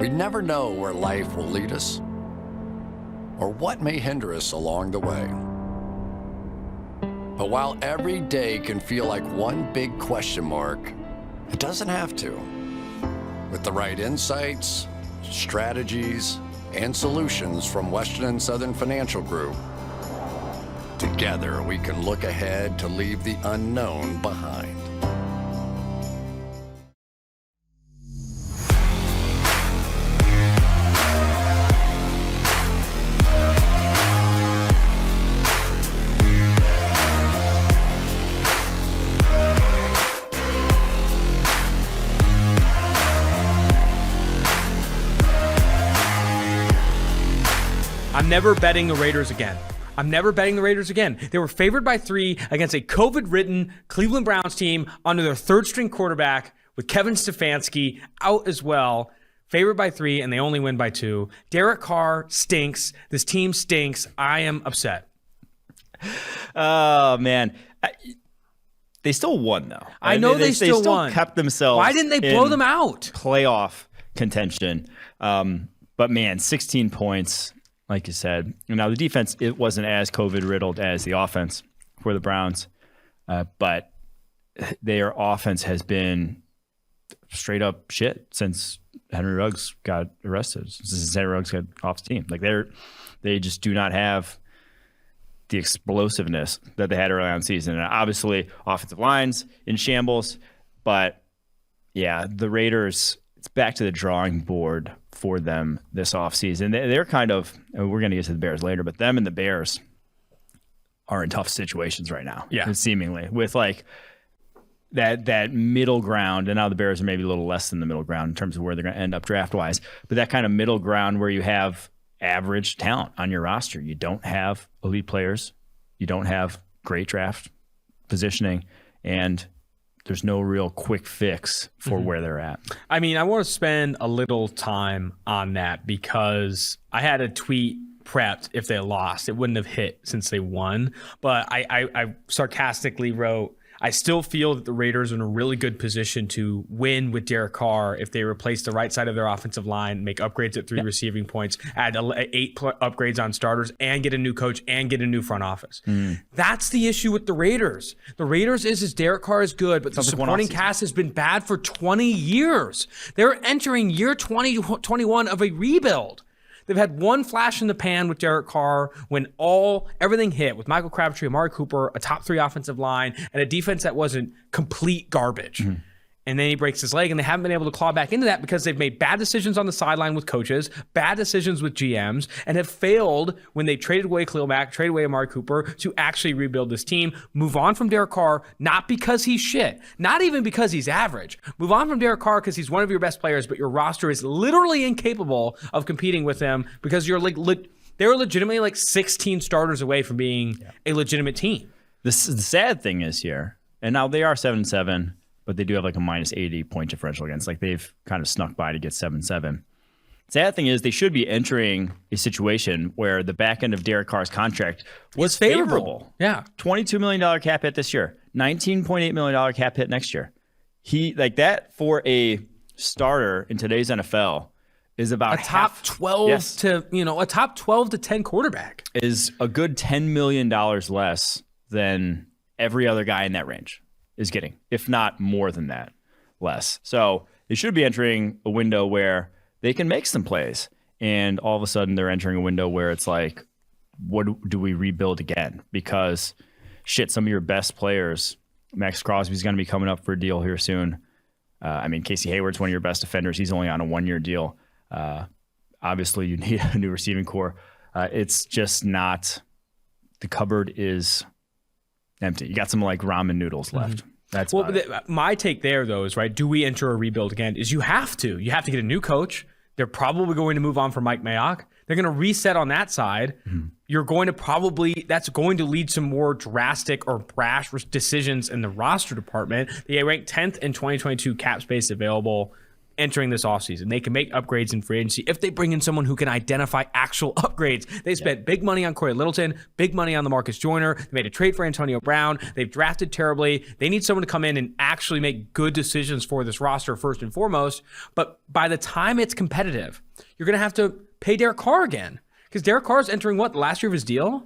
We never know where life will lead us or what may hinder us along the way. But while every day can feel like one big question mark, it doesn't have to. With the right insights, strategies, and solutions from Western and Southern Financial Group, together we can look ahead to leave the unknown behind. I'm never betting the Raiders again. I'm never betting the Raiders again. They were favored by 3 against a COVID-ridden Cleveland Browns team under their third-string quarterback with Kevin Stefanski out as well. Favored by 3, and they only win by 2. Derek Carr stinks. This team stinks. I am upset. Oh, man. They still won, though. I know they still won. Kept themselves. Why didn't they blow them out? Playoff contention. But, man, 16 points. Like you said. Now, the defense, it wasn't as COVID-riddled as the offense for the Browns, but their offense has been straight up shit since Henry Ruggs got arrested, since Henry Ruggs got off the team. Like, they just do not have the explosiveness that they had early on in the season. And obviously, offensive lines in shambles, but, yeah, the Raiders, it's back to the drawing board for them this offseason. They're kind of, and we're going to get to the Bears later, but them and the Bears are in tough situations right now. Yeah. Seemingly, with like that middle ground, and now the Bears are maybe a little less than the middle ground in terms of where they're going to end up draft-wise, but that kind of middle ground where you have average talent on your roster. You don't have elite players. You don't have great draft positioning, and there's no real quick fix for where they're at. I mean, I want to spend a little time on that because I had a tweet prepped if they lost. It wouldn't have hit since they won. But I sarcastically wrote, I still feel that the Raiders are in a really good position to win with Derek Carr if they replace the right side of their offensive line, make upgrades at 3 receiving points, add 8 upgrades on starters, and get a new coach and get a new front office. That's the issue with the Raiders. The Raiders is Derek Carr is good, but the supporting cast has been bad for 20 years. They're entering year 2021 of a rebuild. They've had one flash in the pan with Derek Carr when everything hit with Michael Crabtree, Amari Cooper, a top 3 offensive line, and a defense that wasn't complete garbage. And then he breaks his leg, and they haven't been able to claw back into that because they've made bad decisions on the sideline with coaches, bad decisions with GMs, and have failed when they traded away Khalil Mack, traded away Amari Cooper to actually rebuild this team. Move on from Derek Carr, not because he's shit, not even because he's average. Move on from Derek Carr because he's one of your best players, but your roster is literally incapable of competing with him because you're they're legitimately like 16 starters away from being a legitimate team. The sad thing is here, and now they are 7-7, but they do have like a minus 80 point differential against. Like they've kind of snuck by to get 7-7. Sad thing is they should be entering a situation where the back end of Derek Carr's contract was favorable. Yeah. $22 million cap hit this year, $19.8 million cap hit next year. He like that for a starter in today's NFL is about a top 12 to, a top 12 to 10 quarterback is a good $10 million less than every other guy in that range is getting, if not more than that less. So they should be entering a window where they can make some plays. And all of a sudden they're entering a window where it's like, what do we rebuild again? Because shit, some of your best players, Max Crosby's going to be coming up for a deal here soon. Casey Hayward's one of your best defenders. He's only on a 1-year deal. Obviously you need a new receiving core. It's just not, the cupboard is empty. You got some like ramen noodles left. That's my take there though is right. Do we enter a rebuild again? Is you have to get a new coach. They're probably going to move on from Mike Mayock. They're going to reset on that side. You're going to that's going to lead to more drastic or brash decisions in the roster department. They ranked 10th in 2022 cap space available entering this offseason. They can make upgrades in free agency if they bring in someone who can identify actual upgrades. They spent big money on Corey Littleton, big money on the Marcus Joyner. They made a trade for Antonio Brown. They've drafted terribly. They need someone to come in and actually make good decisions for this roster first and foremost. But by the time it's competitive, you're going to have to pay Derek Carr again, because Derek Carr's entering the last year of his deal?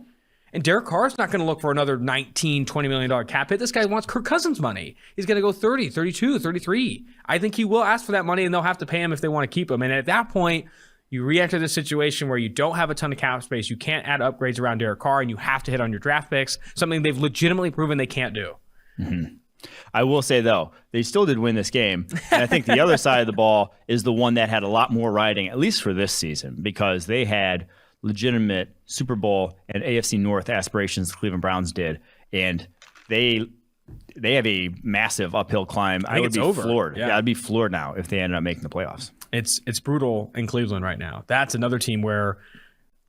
And Derek Carr's not going to look for another $19, $20 million cap hit. This guy wants Kirk Cousins money. He's going to go 30, 32, 33. I think he will ask for that money, and they'll have to pay him if they want to keep him. And at that point, you re-enter the situation where you don't have a ton of cap space. You can't add upgrades around Derek Carr, and you have to hit on your draft picks, something they've legitimately proven they can't do. Mm-hmm. I will say, though, they still did win this game. And I think the other side of the ball is the one that had a lot more riding, at least for this season, because they had legitimate Super Bowl and AFC North aspirations the Cleveland Browns did. And they have a massive uphill climb. I would be floored. Yeah, I'd be floored now if they ended up making the playoffs. It's brutal in Cleveland right now. That's another team where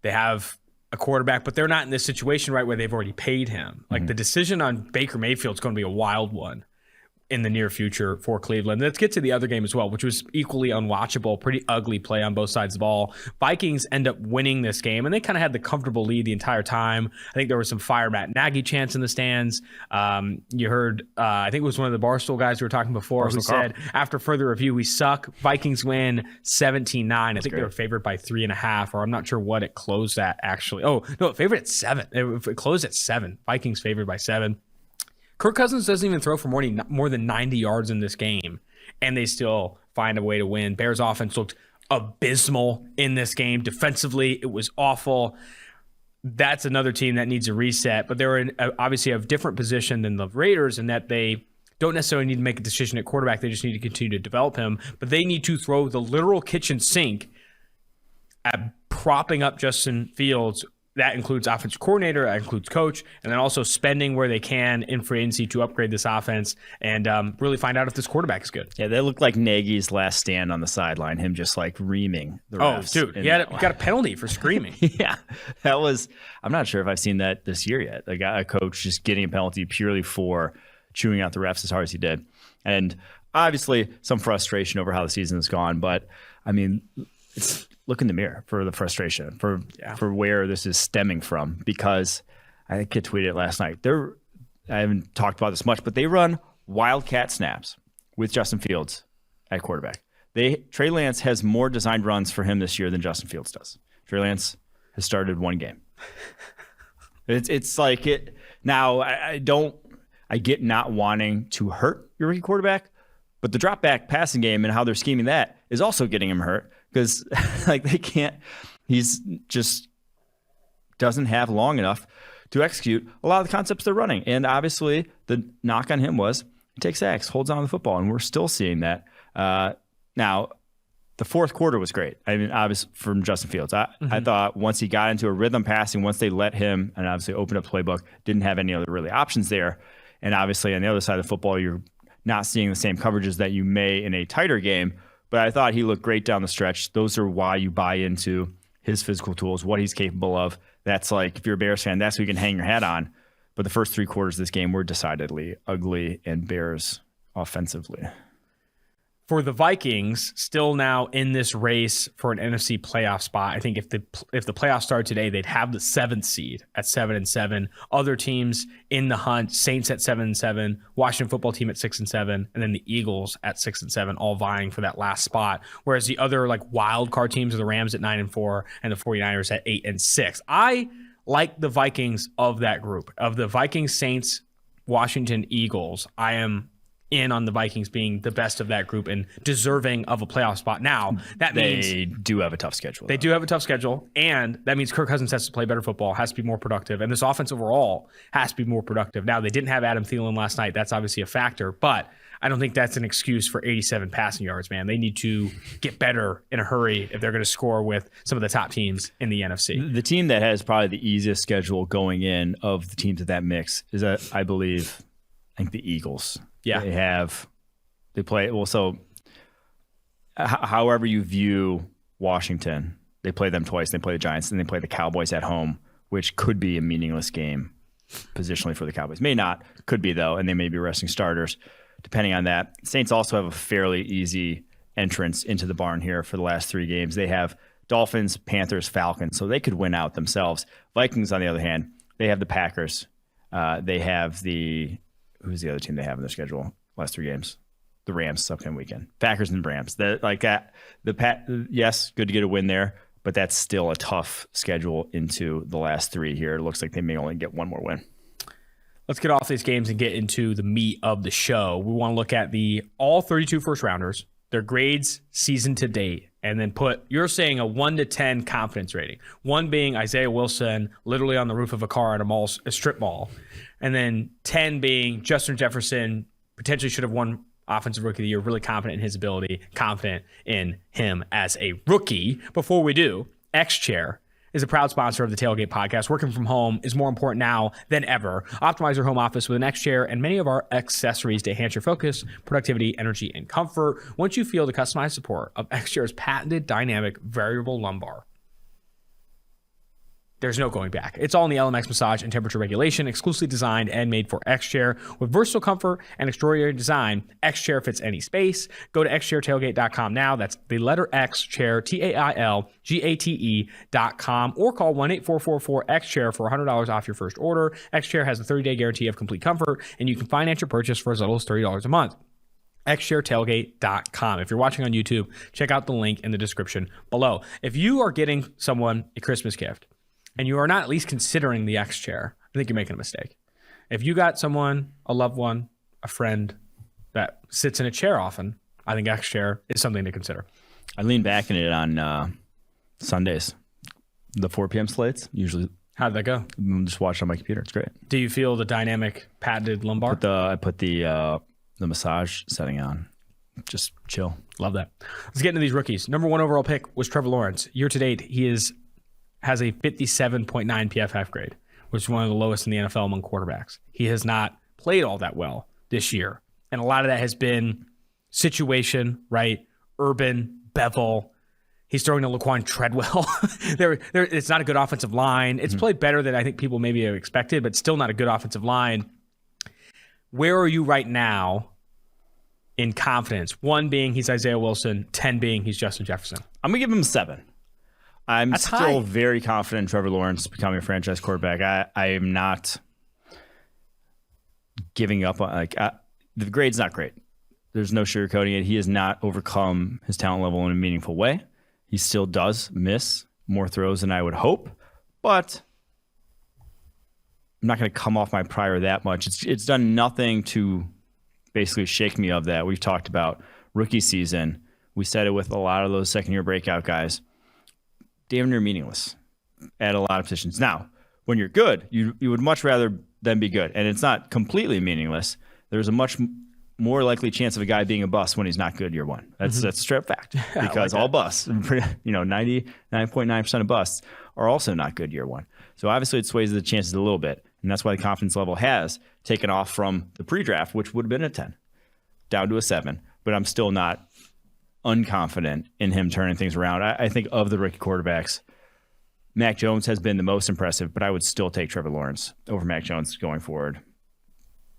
they have a quarterback, but they're not in this situation right where they've already paid him. Like the decision on Baker Mayfield is going to be a wild one in the near future for Cleveland. Let's get to the other game as well, which was equally unwatchable. Pretty ugly play on both sides of the ball. Vikings end up winning this game, and they kind of had the comfortable lead the entire time. I think there was some fire Matt Nagy chants in the stands. You heard, I think it was one of the Barstool guys we were talking before who said, after further review, we suck. Vikings win 17-9. I think they were favored by 3.5, or I'm not sure what it closed at actually. Oh, no, it favored at 7. It closed at 7. Vikings favored by 7. Kirk Cousins doesn't even throw for more than 90 yards in this game, and they still find a way to win. Bears offense looked abysmal in this game. Defensively, it was awful. That's another team that needs a reset, but they're in obviously a different position than the Raiders in that they don't necessarily need to make a decision at quarterback. They just need to continue to develop him, but they need to throw the literal kitchen sink at propping up Justin Fields. That includes offensive coordinator, that includes coach, and then also spending where they can in free agency to upgrade this offense and really find out if this quarterback is good. Yeah, that looked like Nagy's last stand on the sideline, him just like reaming the refs. Oh, dude, he got a penalty for screaming. Yeah, that was, I'm not sure if I've seen that this year yet. A coach just getting a penalty purely for chewing out the refs as hard as he did. And obviously some frustration over how the season has gone, but I mean, look in the mirror for the frustration, for where this is stemming from, because I think I tweeted it last night. I haven't talked about this much, but they run wildcat snaps with Justin Fields at quarterback. Trey Lance has more designed runs for him this year than Justin Fields does. Trey Lance has started one game. It's like it now. I get not wanting to hurt your rookie quarterback, but the drop back passing game and how they're scheming that is also getting him hurt. Because like he's just doesn't have long enough to execute a lot of the concepts they're running. And obviously the knock on him was he takes sacks, holds on to the football, and we're still seeing that. Now, the fourth quarter was great. I mean, obviously from Justin Fields. I thought once he got into a rhythm passing, once they let him and obviously opened up the playbook, didn't have any other really options there. And obviously on the other side of the football, you're not seeing the same coverages that you may in a tighter game. But I thought he looked great down the stretch. Those are why you buy into his physical tools, what he's capable of. That's like, if you're a Bears fan, that's what you can hang your hat on. But the first 3 quarters of this game were decidedly ugly and Bears offensively. For the Vikings, still now in this race for an NFC playoff spot, I think if the playoffs start today, they'd have the 7th seed at 7-7. Other teams in the hunt: Saints at 7-7, Washington Football Team at 6-7, and then the Eagles at 6-7, all vying for that last spot. Whereas the other like wild card teams are the Rams at 9-4 and the 49ers at 8-6. I like the Vikings of that group. Of the Vikings, Saints, Washington, Eagles, I am in on the Vikings being the best of that group and deserving of a playoff spot. Now, that means they do have a tough schedule. They do have a tough schedule, and that means Kirk Cousins has to play better football, has to be more productive, and this offense overall has to be more productive. Now, they didn't have Adam Thielen last night. That's obviously a factor, but I don't think that's an excuse for 87 passing yards, man. They need to get better in a hurry if they're going to score with some of the top teams in the NFC. The team that has probably the easiest schedule going in of the teams of that mix is, I think the Eagles. Yeah, they play well. So, however you view Washington, they play them twice. They play the Giants, and they play the Cowboys at home, which could be a meaningless game positionally for the Cowboys. May not, could be though, and they may be resting starters depending on that. Saints also have a fairly easy entrance into the barn here for the last 3 games. They have Dolphins, Panthers, Falcons, so they could win out themselves. Vikings, on the other hand, they have the Packers. They have who's the other team they have in their schedule? Last 3 games. The Rams, upcoming weekend. Packers and Rams. Yes, good to get a win there, but that's still a tough schedule into the last 3 here. It looks like they may only get one more win. Let's get off these games and get into the meat of the show. We want to look at all 32 first rounders, their grades season to date, and then you're saying a 1 to 10 confidence rating. 1 being Isaiah Wilson, literally on the roof of a car at a strip mall. And then 10 being Justin Jefferson, potentially should have won Offensive Rookie of the Year, really confident in his ability, confident in him as a rookie. Before we do, X-Chair is a proud sponsor of the Tailgate Podcast. Working from home is more important now than ever. Optimize your home office with an X-Chair and many of our accessories to enhance your focus, productivity, energy, and comfort. Once you feel the customized support of X-Chair's patented dynamic variable lumbar, there's no going back. It's all in the LMX massage and temperature regulation, exclusively designed and made for X-Chair. With versatile comfort and extraordinary design, X-Chair fits any space. Go to xchairtailgate.com now. That's the letter X, chair, TAILGATE.com, or call 1-844-4XChair for $100 off your first order. X-Chair has a 30-day guarantee of complete comfort, and you can finance your purchase for as little as $30 a month. xchairtailgate.com. If you're watching on YouTube, check out the link in the description below. If you are getting someone a Christmas gift, and you are not at least considering the X-Chair, I think you're making a mistake. If you got someone, a loved one, a friend that sits in a chair often, I think X-Chair is something to consider. I lean back in it on Sundays. The 4 p.m. slates, usually. How'd that go? Just watch it on my computer. It's great. Do you feel the dynamic patented lumbar? I put the massage setting on. Just chill. Love that. Let's get into these rookies. Number 1 overall pick was Trevor Lawrence. Year to date, he has a 57.9 PFF grade, which is one of the lowest in the NFL among quarterbacks. He has not played all that well this year. And a lot of that has been situation, right? Urban, Bevel. He's throwing to Laquan Treadwell. It's not a good offensive line. It's played better than I think people maybe have expected, but still not a good offensive line. Where are you right now in confidence? 1 being he's Isaiah Wilson, 10 being he's Justin Jefferson. I'm going to give him a 7. That's still high. very confident in Trevor Lawrence becoming a franchise quarterback. I am not giving up on the grade's not great. There's no sugarcoating it. He has not overcome his talent level in a meaningful way. He still does miss more throws than I would hope, but I'm not going to come off my prior that much. It's done nothing to basically shake me of that. We've talked about rookie season. We said it with a lot of those second-year breakout guys. Damn near meaningless at a lot of positions. Now, when you're good, you would much rather than be good. And it's not completely meaningless. There's a much more likely chance of a guy being a bust when he's not good year 1. That's a straight fact. Because all busts, 99.9% of busts are also not good year 1. So obviously it sways the chances a little bit. And that's why the confidence level has taken off from the pre-draft, which would have been a 10, down to a 7. But I'm still not unconfident in him turning things around. I think of the rookie quarterbacks, Mac Jones has been the most impressive, but I would still take Trevor Lawrence over Mac Jones going forward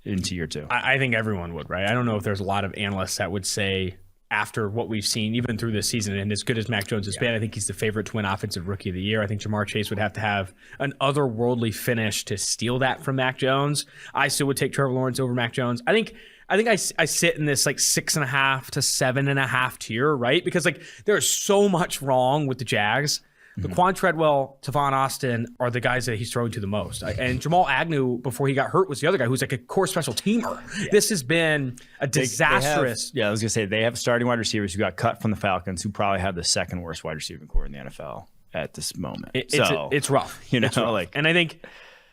into year 2. I think everyone would, right? I don't know if there's a lot of analysts that would say after what we've seen, even through this season, and as good as Mac Jones has been, I think he's the favorite to win Offensive Rookie of the Year. I think Jamar Chase would have to have an otherworldly finish to steal that from Mac Jones. I still would take Trevor Lawrence over Mac Jones. I think I sit in this 6.5 to 7.5 tier, right? Because there's so much wrong with the Jags. Laquan Treadwell, Tavon Austin are the guys that he's throwing to the most. And Jamal Agnew, before he got hurt, was the other guy who's a core special teamer. Yeah. This has been a disastrous. I was going to say, they have starting wide receivers who got cut from the Falcons, who probably have the second worst wide receiving core in the NFL at this moment. It's rough. It's rough. And I think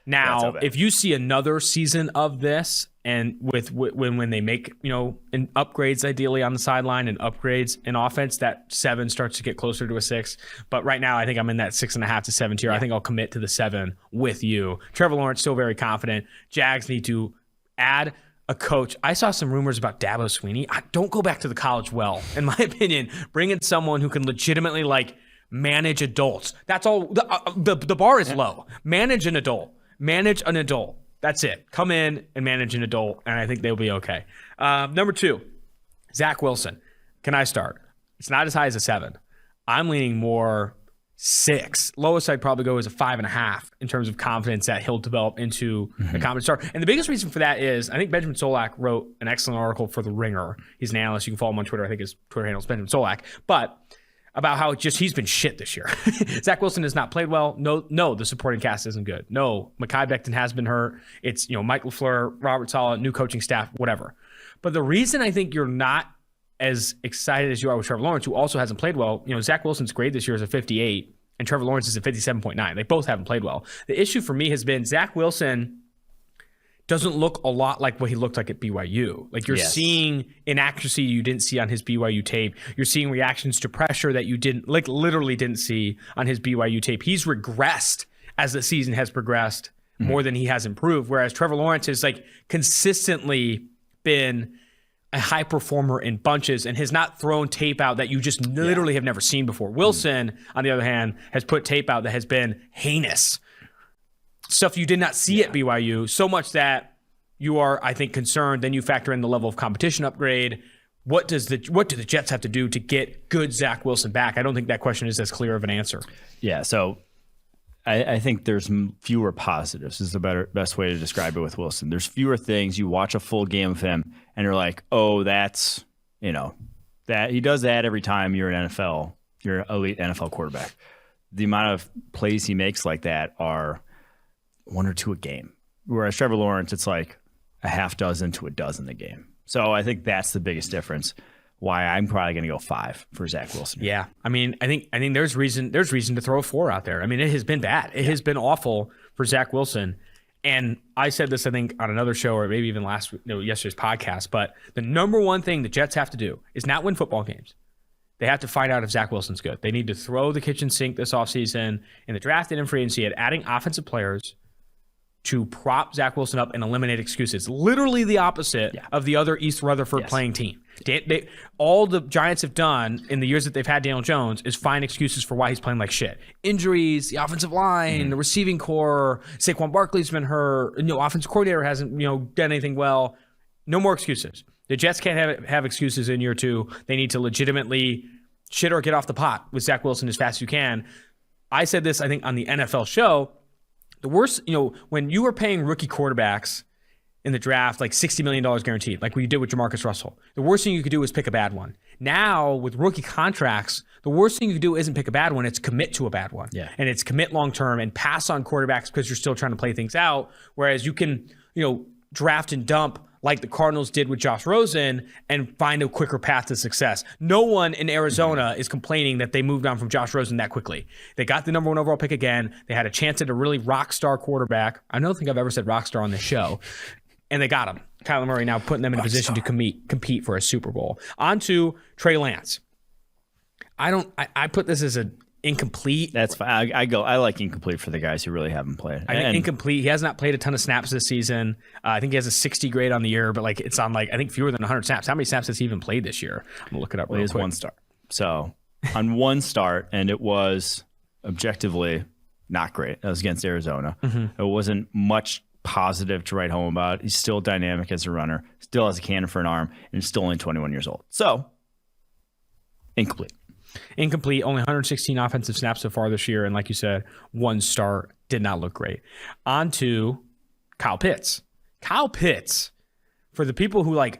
now, if you see another season of this, and when they make upgrades ideally on the sideline and upgrades in offense, that 7 starts to get closer to a 6. But right now, I think I'm in that 6.5 to 7 tier. Yeah. I think I'll commit to the 7 with you. Trevor Lawrence still very confident. Jags need to add a coach. I saw some rumors about Dabo Swinney. Don't go back to the college well, in my opinion. Bring in someone who can legitimately manage adults. That's all. The bar is low. Manage an adult. That's it. Come in and manage an adult, and I think they'll be okay. Number 2, Zach Wilson. Can I start? It's not as high as a 7. I'm leaning more 6. Lowest I'd probably go is a 5.5 in terms of confidence that he'll develop into a competent starter. And the biggest reason for that is I think Benjamin Solak wrote an excellent article for The Ringer. He's an analyst. You can follow him on Twitter. I think his Twitter handle is Benjamin Solak. But about how he's been shit this year. Zach Wilson has not played well. No, the supporting cast isn't good. No, Mekhi Becton has been hurt. It's, Mike LaFleur, Robert Saleh, new coaching staff, whatever. But the reason I think you're not as excited as you are with Trevor Lawrence, who also hasn't played well, Zach Wilson's grade this year is a 58, and Trevor Lawrence is a 57.9. They both haven't played well. The issue for me has been Zach Wilson doesn't look a lot like what he looked like at BYU. Like you're seeing inaccuracy you didn't see on his BYU tape. You're seeing reactions to pressure that you literally didn't see on his BYU tape. He's regressed as the season has progressed more than he has improved. Whereas Trevor Lawrence has consistently been a high performer in bunches and has not thrown tape out that you just literally have never seen before. Wilson, on the other hand, has put tape out that has been heinous. Stuff you did not see at BYU, so much that you are, I think, concerned. Then you factor in the level of competition upgrade. What do the Jets have to do to get good Zach Wilson back? I don't think that question is as clear of an answer. Yeah, so I think there's fewer positives is the best way to describe it with Wilson. There's fewer things. You watch a full game of him and you're like, oh, that's, that he does that every time you're an elite NFL quarterback. The amount of plays he makes like that are 1 or 2 a game. Whereas Trevor Lawrence, it's like a half dozen to a dozen a game. So I think that's the biggest difference. Why I'm probably going to go 5 for Zach Wilson. Yeah, I think there's reason to throw a 4 out there. It has been bad. It has been awful for Zach Wilson. And I said this, I think, on another show or maybe even yesterday's podcast. But the number one thing the Jets have to do is not win football games. They have to find out if Zach Wilson's good. They need to throw the kitchen sink this offseason in the draft and in free agency at adding offensive players to prop Zach Wilson up and eliminate excuses. Literally the opposite of the other East Rutherford playing team. All the Giants have done in the years that they've had Daniel Jones is find excuses for why he's playing like shit. Injuries, the offensive line, the receiving core, Saquon Barkley's been hurt, offensive coordinator hasn't done anything well. No more excuses. The Jets can't have excuses in year 2. They need to legitimately shit or get off the pot with Zach Wilson as fast as you can. I said this, I think, on the NFL show. The worst, when you were paying rookie quarterbacks in the draft like $60 million guaranteed, like what you did with Jamarcus Russell, the worst thing you could do is pick a bad one. Now, with rookie contracts, the worst thing you could do isn't pick a bad one, it's commit to a bad one. Yeah. And it's commit long-term and pass on quarterbacks because you're still trying to play things out, whereas you can, draft and dump like the Cardinals did with Josh Rosen and find a quicker path to success. No one in Arizona is complaining that they moved on from Josh Rosen that quickly. They got the number 1 overall pick again. They had a chance at a really rock star quarterback. I don't think I've ever said rock star on this show. And they got him. Kyler Murray now putting them in a position to compete for a Super Bowl. On to Trey Lance. I put this as an incomplete. That's fine. I like incomplete for the guys who really haven't played. I think incomplete. He has not played a ton of snaps this season. I think he has a 60 grade on the year, but it's on I think fewer than 100 snaps. How many snaps has he even played this year? I'm gonna look it up. He has 1 start. So on 1 start, and it was objectively not great. That was against Arizona. It wasn't much positive to write home about. He's still dynamic as a runner, still has a cannon for an arm, and still only 21 years old. So incomplete. Incomplete, only 116 offensive snaps so far this year. And like you said, 1 start, did not look great. On to Kyle Pitts. Kyle Pitts, for the people who like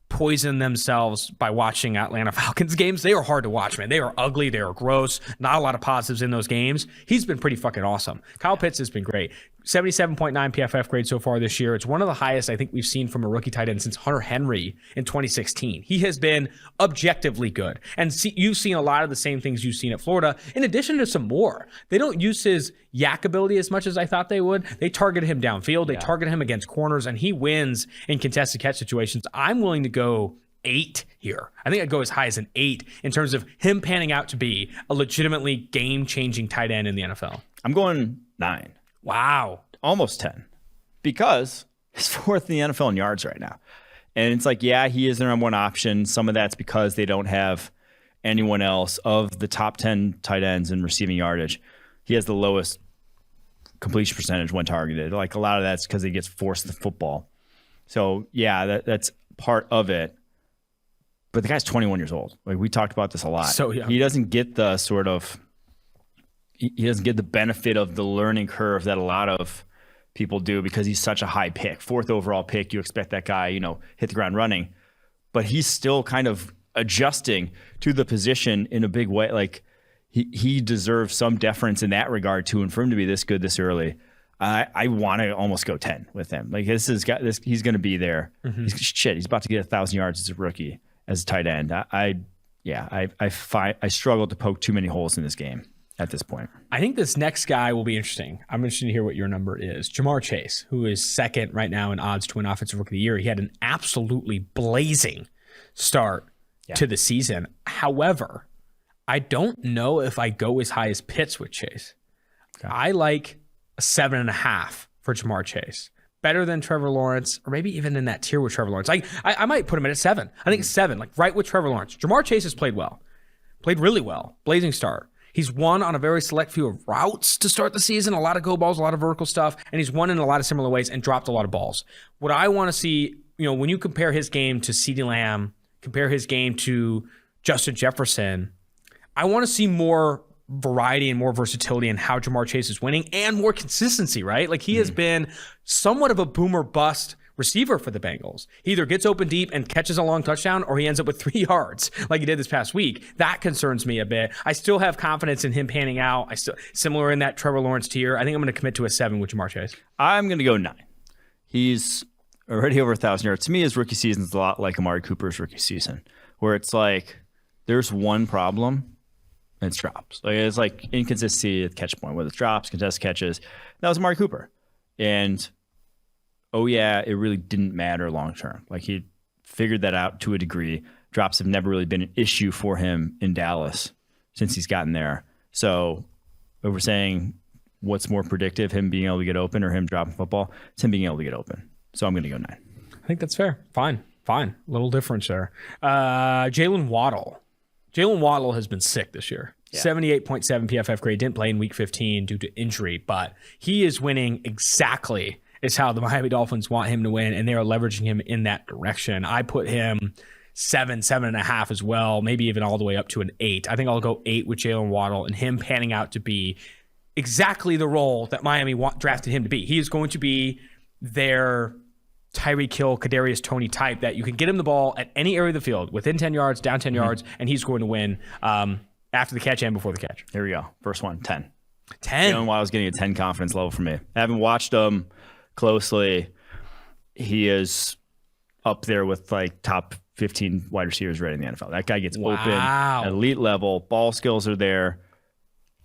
poison themselves by watching Atlanta Falcons games, they are hard to watch, man. They are ugly. They are gross. Not a lot of positives in those games. He's been pretty fucking awesome. Kyle Pitts has been great. 77.9 PFF grade so far this year. It's one of the highest I think we've seen from a rookie tight end since Hunter Henry in 2016. He has been objectively good. And you've seen a lot of the same things you've seen at Florida, in addition to some more. They don't use his yak ability as much as I thought they would. They target him downfield. They target him against corners, and he wins in contested catch situations. I'm willing to go 8 here. I think I'd go as high as an 8 in terms of him panning out to be a legitimately game-changing tight end in the NFL. I'm going 9. Wow. Almost 10. Because he's 4th in the NFL in yards right now. And it's he is their number 1 option. Some of that's because they don't have anyone else of the top 10 tight ends in receiving yardage. He has the lowest completion percentage when targeted. A lot of that's because he gets forced the football. So, that's part of it. but the guy's 21 years old. Like we talked about this a lot. So young. He doesn't get the he doesn't get the benefit of the learning curve that a lot of people do because he's such a high pick, 4th overall pick. You expect that guy, hit the ground running, but he's still kind of adjusting to the position in a big way. Like he deserves some deference in that regard too. And for him to be this good this early, I want to almost go 10 with him. Like he's going to be there. He's about to get 1,000 yards as a rookie, as a tight end. I struggle to poke too many holes in this game at this point. I think this next guy will be interesting. I'm interested to hear what your number is. Ja'Marr Chase, who is second right now in odds to win Offensive Rookie of the Year. He had an absolutely blazing start to the season. However, I don't know if I go as high as Pitts with Chase. Okay. I like a 7.5 for Ja'Marr Chase. Better than Trevor Lawrence, or maybe even in that tier with Trevor Lawrence. I might put him at 7. I think 7, like right with Trevor Lawrence. Ja'Marr Chase has played well. Played really well. Blazing start. He's won on a very select few of routes to start the season, a lot of go balls, a lot of vertical stuff, and he's won in a lot of similar ways and dropped a lot of balls. What I want to see, when you compare his game to CeeDee Lamb, compare his game to Justin Jefferson, I want to see more variety and more versatility in how Ja'Marr Chase is winning and more consistency, right? Like he has been somewhat of a boomer bust receiver for the Bengals. He either gets open deep and catches a long touchdown or he ends up with 3 yards like he did this past week. That concerns me a bit. I still have confidence in him panning out. Similar in that Trevor Lawrence tier. I think I'm going to commit to a 7 with Ja'Marr Chase. I'm going to go 9. He's already over 1,000 yards. To me, his rookie season is a lot like Amari Cooper's rookie season, where it's like there's one problem and it's drops. Like it's like inconsistency at the catch point, whether it's drops, contested catches. That was Amari Cooper. And it really didn't matter long term. Like he figured that out to a degree. Drops have never really been an issue for him in Dallas since he's gotten there. So if we're saying what's more predictive, him being able to get open or him dropping football, it's him being able to get open. So I'm going to go 9. I think that's fair. Fine. Little difference there. Jalen Waddle. Jalen Waddle has been sick this year. Yeah. 78.7 PFF grade. Didn't play in week 15 due to injury, but he is winning exactly is how the Miami Dolphins want him to win, and they are leveraging him in that direction. I put him 7.5 as well, maybe even all the way up to an 8. I think I'll go 8 with Jalen Waddle and him panning out to be exactly the role that Miami drafted him to be. He is going to be their Tyreek Hill, Kadarius Toney type that you can get him the ball at any area of the field, within 10 yards, down 10 yards, and he's going to win after the catch and before the catch. Here we go. First one, 10. 10? Jalen Waddle's getting a 10 confidence level for me. I haven't watched him closely. He is up there with like top 15 wide receivers right in the NFL. That guy gets open at elite level. Ball skills are there.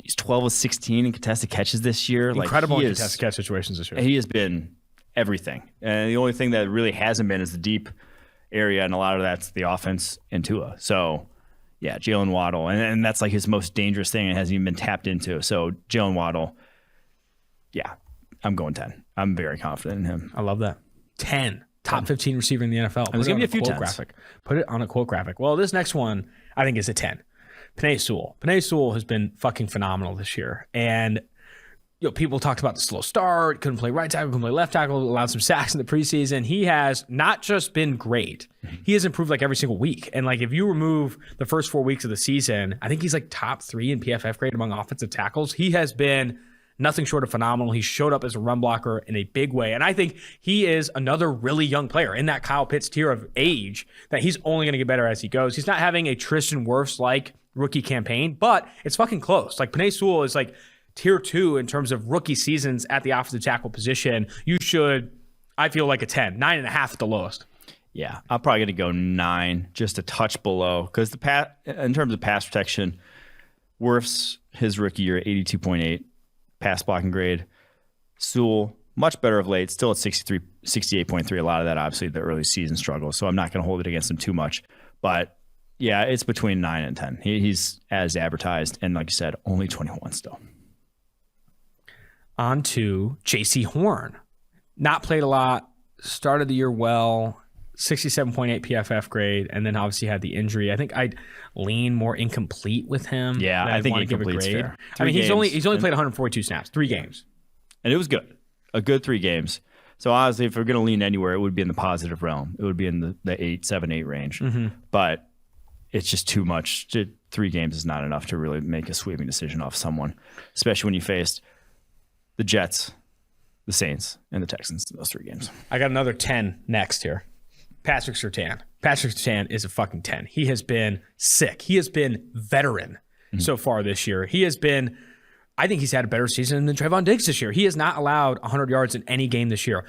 He's 12 of 16 in contested catches this year. Incredible in contested catch situations this year. He has been everything. And the only thing that really hasn't been is the deep area, and a lot of that's the offense and Tua. So, yeah, Jalen Waddle. And that's like his most dangerous thing and hasn't even been tapped into. So, Jalen Waddle, yeah, I'm going 10. I'm very confident in him. I love that. 10. Top 15 receiver in the NFL. There's going to be a few quote graphic. Put it on a quote graphic. Well, this next one, I think, is a 10. Penei Sewell. Penei Sewell has been fucking phenomenal this year. And people talked about the slow start, couldn't play right tackle, couldn't play left tackle, allowed some sacks in the preseason. He has not just been great, he has improved like every single week. And like if you remove the first 4 weeks of the season, I think he's like top 3 in PFF grade among offensive tackles. He has been nothing short of phenomenal. He showed up as a run blocker in a big way. And I think he is another really young player in that Kyle Pitts tier of age that he's only going to get better as he goes. He's not having a Tristan Wirfs-like rookie campaign, but it's fucking close. Like Penei Sewell is like tier 2 in terms of rookie seasons at the offensive tackle position. You should, I feel like a 10, 9.5 at the lowest. Yeah, I'm probably going to go 9, just a touch below. Because in terms of pass protection, Wirfs, his rookie year, 82.8 pass blocking grade. Sewell, much better of late, still at 68.3. A lot of that, obviously, the early season struggle. So I'm not going to hold it against him too much. But yeah, it's between 9 and 10. He's as advertised. And like you said, only 21 still. On to J.C. Horn. Not played a lot. Started the year well. 67.8 PFF grade, and then obviously had the injury. I think I'd lean more incomplete with him. Yeah, I think incomplete's fair. I mean, he's only played 142 snaps, 3 games. And it was good. A good 3 games. So honestly, if we're going to lean anywhere, it would be in the positive realm. It would be in the 7, 8 range. Mm-hmm. But it's just too much. 3 games is not enough to really make a sweeping decision off someone, especially when you faced the Jets, the Saints, and the Texans in those 3 games. I got another 10 next here. Patrick Surtain. Patrick Surtain is a fucking 10. He has been sick. He has been veteran so far this year. He has been, I think he's had a better season than Trevon Diggs this year. He has not allowed 100 yards in any game this year.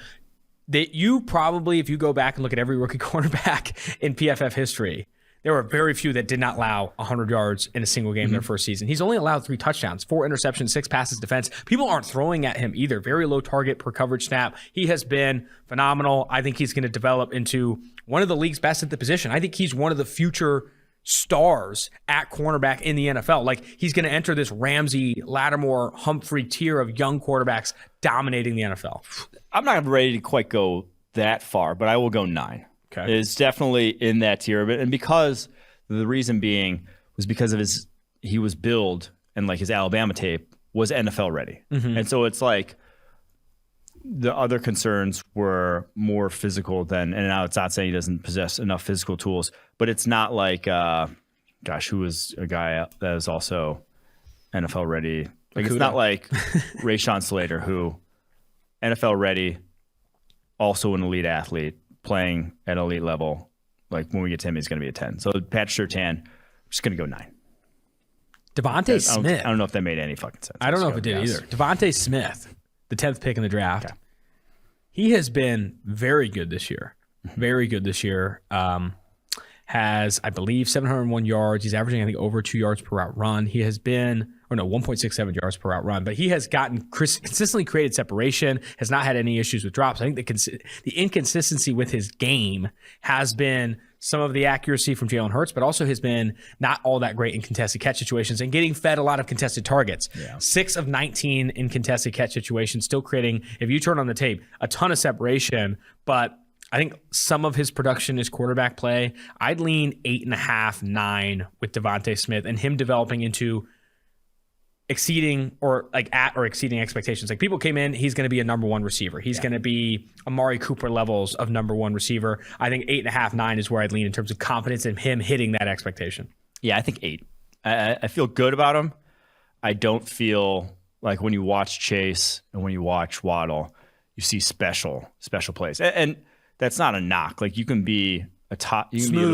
That you probably, if you go back and look at every rookie cornerback in PFF history, there were very few that did not allow 100 yards in a single game in their first season. He's only allowed 3 touchdowns, 4 interceptions, 6 passes defense. People aren't throwing at him either. Very low target per coverage snap. He has been phenomenal. I think he's going to develop into one of the league's best at the position. I think he's one of the future stars at cornerback in the NFL. Like, he's going to enter this Ramsey, Lattimore, Humphrey tier of young quarterbacks dominating the NFL. I'm not ready to quite go that far, but I will go 9. Okay. It's definitely in that tier, and because the reason being was because of he was billed and like his Alabama tape was NFL ready, and so it's like the other concerns were more physical than. And now it's not saying he doesn't possess enough physical tools, but it's not like who was a guy that is also NFL ready? Like, it's not like Rashawn Slater, who NFL ready, also an elite athlete, playing at elite level. Like, when we get to him, he's going to be a 10. So Patrick Surtain, I'm just going to go 9. Devontae Smith. I don't know if that made any fucking sense. I don't know if it did either. Devontae Smith, the 10th pick in the draft. Okay. He has been very good this year. Very good this year. Has, I believe, 701 yards. He's averaging, I think, over 2 yards per route run. He has been, 1.67 yards per route run. But he has gotten consistently created separation, has not had any issues with drops. I think the inconsistency with his game has been some of the accuracy from Jalen Hurts, but also has been not all that great in contested catch situations and getting fed a lot of contested targets. Yeah. 6 of 19 in contested catch situations, still creating, if you turn on the tape, a ton of separation. But I think some of his production is quarterback play. I'd lean 8.5, 9 with Devontae Smith and him developing into exceeding or like at or exceeding expectations. Like, people came in, he's going to be a number 1 receiver. He's going to be Amari Cooper levels of number 1 receiver. I think 8.5, 9 is where I'd lean in terms of confidence in him hitting that expectation. Yeah, I think 8. I feel good about him. I don't feel like when you watch Chase and when you watch Waddle, you see special plays. And that's not a knock. Like, you can be a top, you can be an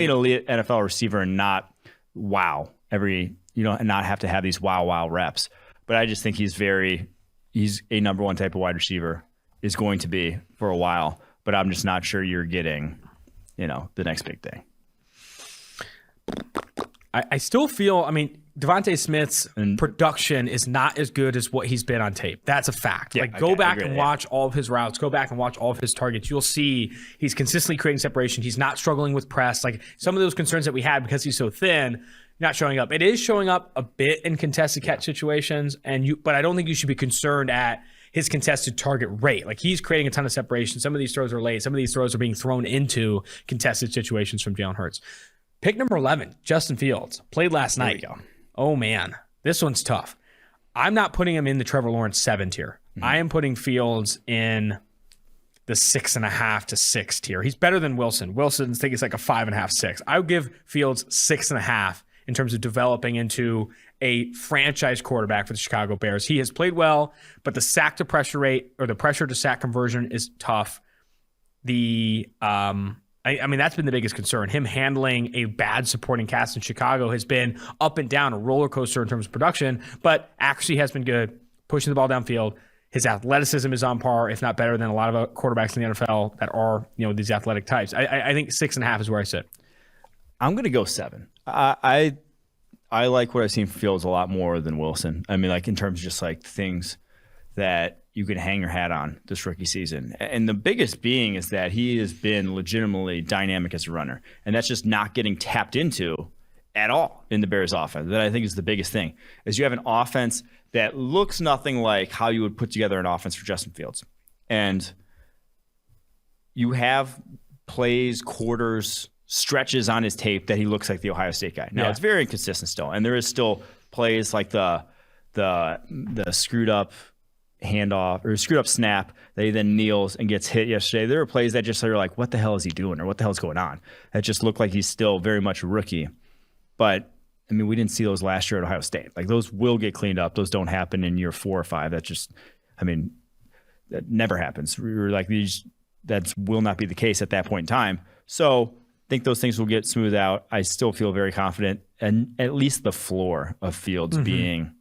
elite NFL receiver and not wow and not have to have these wow reps. But I just think he's a number 1 type of wide receiver, is going to be for a while. But I'm just not sure you're getting, the next big thing. I still feel, Devontae Smith's production is not as good as what he's been on tape. That's a fact. Yeah, go back and watch all of his routes. Go back and watch all of his targets. You'll see he's consistently creating separation. He's not struggling with press. Like, some of those concerns that we had because he's so thin, not showing up. It is showing up a bit in contested catch situations, but I don't think you should be concerned at his contested target rate. Like, he's creating a ton of separation. Some of these throws are late. Some of these throws are being thrown into contested situations from Jalen Hurts. Pick number 11, Justin Fields, played last night. There we go. Oh, man. This one's tough. I'm not putting him in the Trevor Lawrence 7 tier. I am putting Fields in the 6.5 to 6 tier. He's better than Wilson. Wilson's, I think it's like a 5.5, 6. I would give Fields 6.5 in terms of developing into a franchise quarterback for the Chicago Bears. He has played well, but the sack to pressure rate, or the pressure to sack conversion, is tough. That's been the biggest concern. Him handling a bad supporting cast in Chicago has been up and down, a roller coaster in terms of production, but accuracy has been good, pushing the ball downfield. His athleticism is on par, if not better, than a lot of quarterbacks in the NFL that are, these athletic types. I think 6.5 is where I sit. I'm going to go 7. I like what I've seen from Fields a lot more than Wilson. Like, in terms of just like things that you can hang your hat on this rookie season. And the biggest being is that he has been legitimately dynamic as a runner. And that's just not getting tapped into at all in the Bears offense. That, I think, is the biggest thing, is you have an offense that looks nothing like how you would put together an offense for Justin Fields. And you have plays, quarters, stretches on his tape that he looks like the Ohio State guy. Now, It's very inconsistent still. And there is still plays like the screwed up handoff or screwed up snap that he then kneels and gets hit yesterday. There were plays that just are like, what the hell is he doing, or what the hell's going on? That just looked like he's still very much a rookie. But I mean, we didn't see those last year at Ohio State. Like, those will get cleaned up. Those don't happen in year 4 or 5. That just, I mean, that never happens. We're like, that will not be the case at that point in time. So I think those things will get smoothed out. I still feel very confident, and at least the floor of Fields being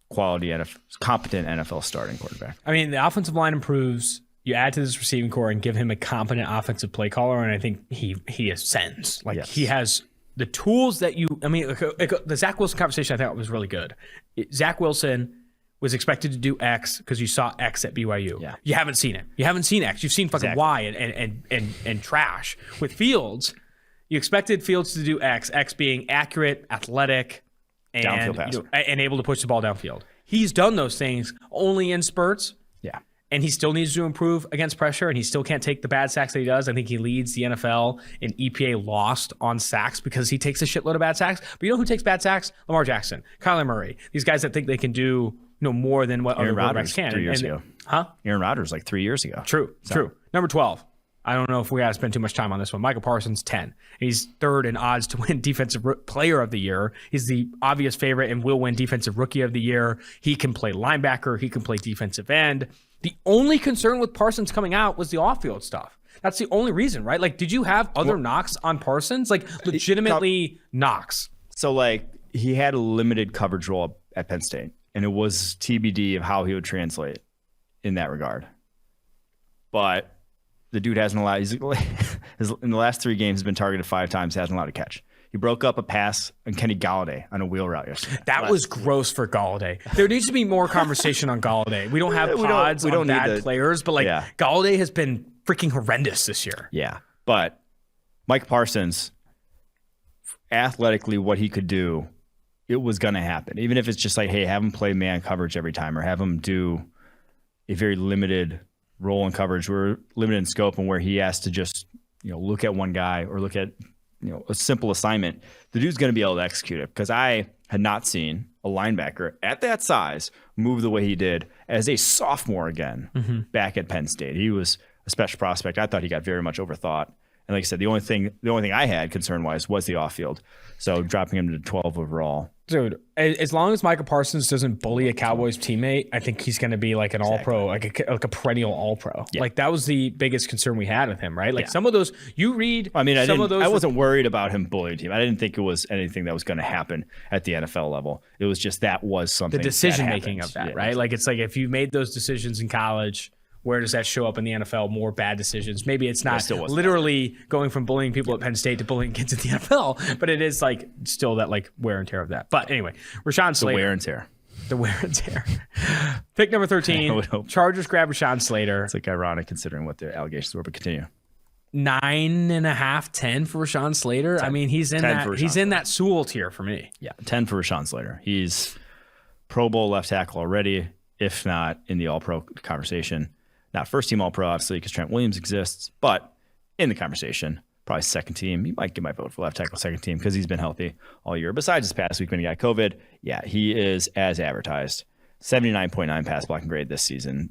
quality competent NFL starting quarterback. I mean, the offensive line improves. You add to this receiving core and give him a competent offensive play caller, and I think he ascends. Like, he has the tools that the Zach Wilson conversation I thought was really good. Zach Wilson was expected to do X because you saw X at BYU. Yeah. You haven't seen it. You haven't seen X. You've seen fucking Y and trash. With Fields, you expected Fields to do X being accurate, athletic, and able to push the ball downfield. He's done those things only in spurts. Yeah. And he still needs to improve against pressure, and he still can't take the bad sacks that he does. I think he leads the NFL in EPA lost on sacks because he takes a shitload of bad sacks. But you know who takes bad sacks? Lamar Jackson, Kyler Murray. These guys that think they can do more than what Aaron other Rodgers quarterbacks can. 3 years ago. Huh? Aaron Rodgers like 3 years ago. True. Number 12. I don't know if we got to spend too much time on this one. Michael Parsons, 10. He's third in odds to win Defensive Player of the Year. He's the obvious favorite and will win Defensive Rookie of the Year. He can play linebacker. He can play defensive end. The only concern with Parsons coming out was the off-field stuff. That's the only reason, right? Like, did you have other knocks on Parsons? Like, legitimately knocks. So, like, he had a limited coverage role at Penn State, and it was TBD of how he would translate in that regard. But the dude hasn't allowed, in the last 3 games, has been targeted 5 times, hasn't allowed a catch. He broke up a pass on Kenny Galladay on a wheel route yesterday. That was gross for Galladay. There needs to be more conversation on Galladay. We don't have pods on bad players, but Galladay has been freaking horrendous this year. Yeah. But Mike Parsons, athletically, what he could do, it was going to happen. Even if it's just like, hey, have him play man coverage every time, or have him do a very limited role in coverage. We're limited in scope, and where he has to just, look at one guy or look at, a simple assignment. The dude's going to be able to execute it, because I had not seen a linebacker at that size move the way he did as a sophomore again back at Penn State. He was a special prospect. I thought he got very much overthought. And like I said, the only thing I had concern-wise was the off-field. So dropping him to 12 overall. Dude, as long as Michael Parsons doesn't bully a Cowboys teammate, I think he's going to be like an all-pro, like a perennial all-pro. Yeah. Like, that was the biggest concern we had with him, right? Like, some of those, you read I those. wasn't worried about him bullying team. I didn't think it was anything that was going to happen at the NFL level. It was just that was something. The decision-making of that, right? Like, it's like, if you made those decisions in college, where does that show up in the NFL? More bad decisions. Maybe it's not literally going from bullying people at Penn State to bullying kids at the NFL, but it is like still that like wear and tear of that. But anyway, Rashawn Slater. The wear and tear. Pick number 13. Chargers grab Rashawn Slater. It's like ironic considering what the allegations were, but continue. 9.5, 10 for Rashawn Slater. 10. I mean, he's in that Sewell tier for me. Yeah, 10 for Rashawn Slater. He's Pro Bowl left tackle already, if not in the All-Pro conversation. Not first team All-Pro, obviously, because Trent Williams exists, but in the conversation, probably second team. He might get my vote for left tackle second team because he's been healthy all year. Besides this past week when he got COVID, yeah, he is as advertised. 79.9 pass blocking grade this season.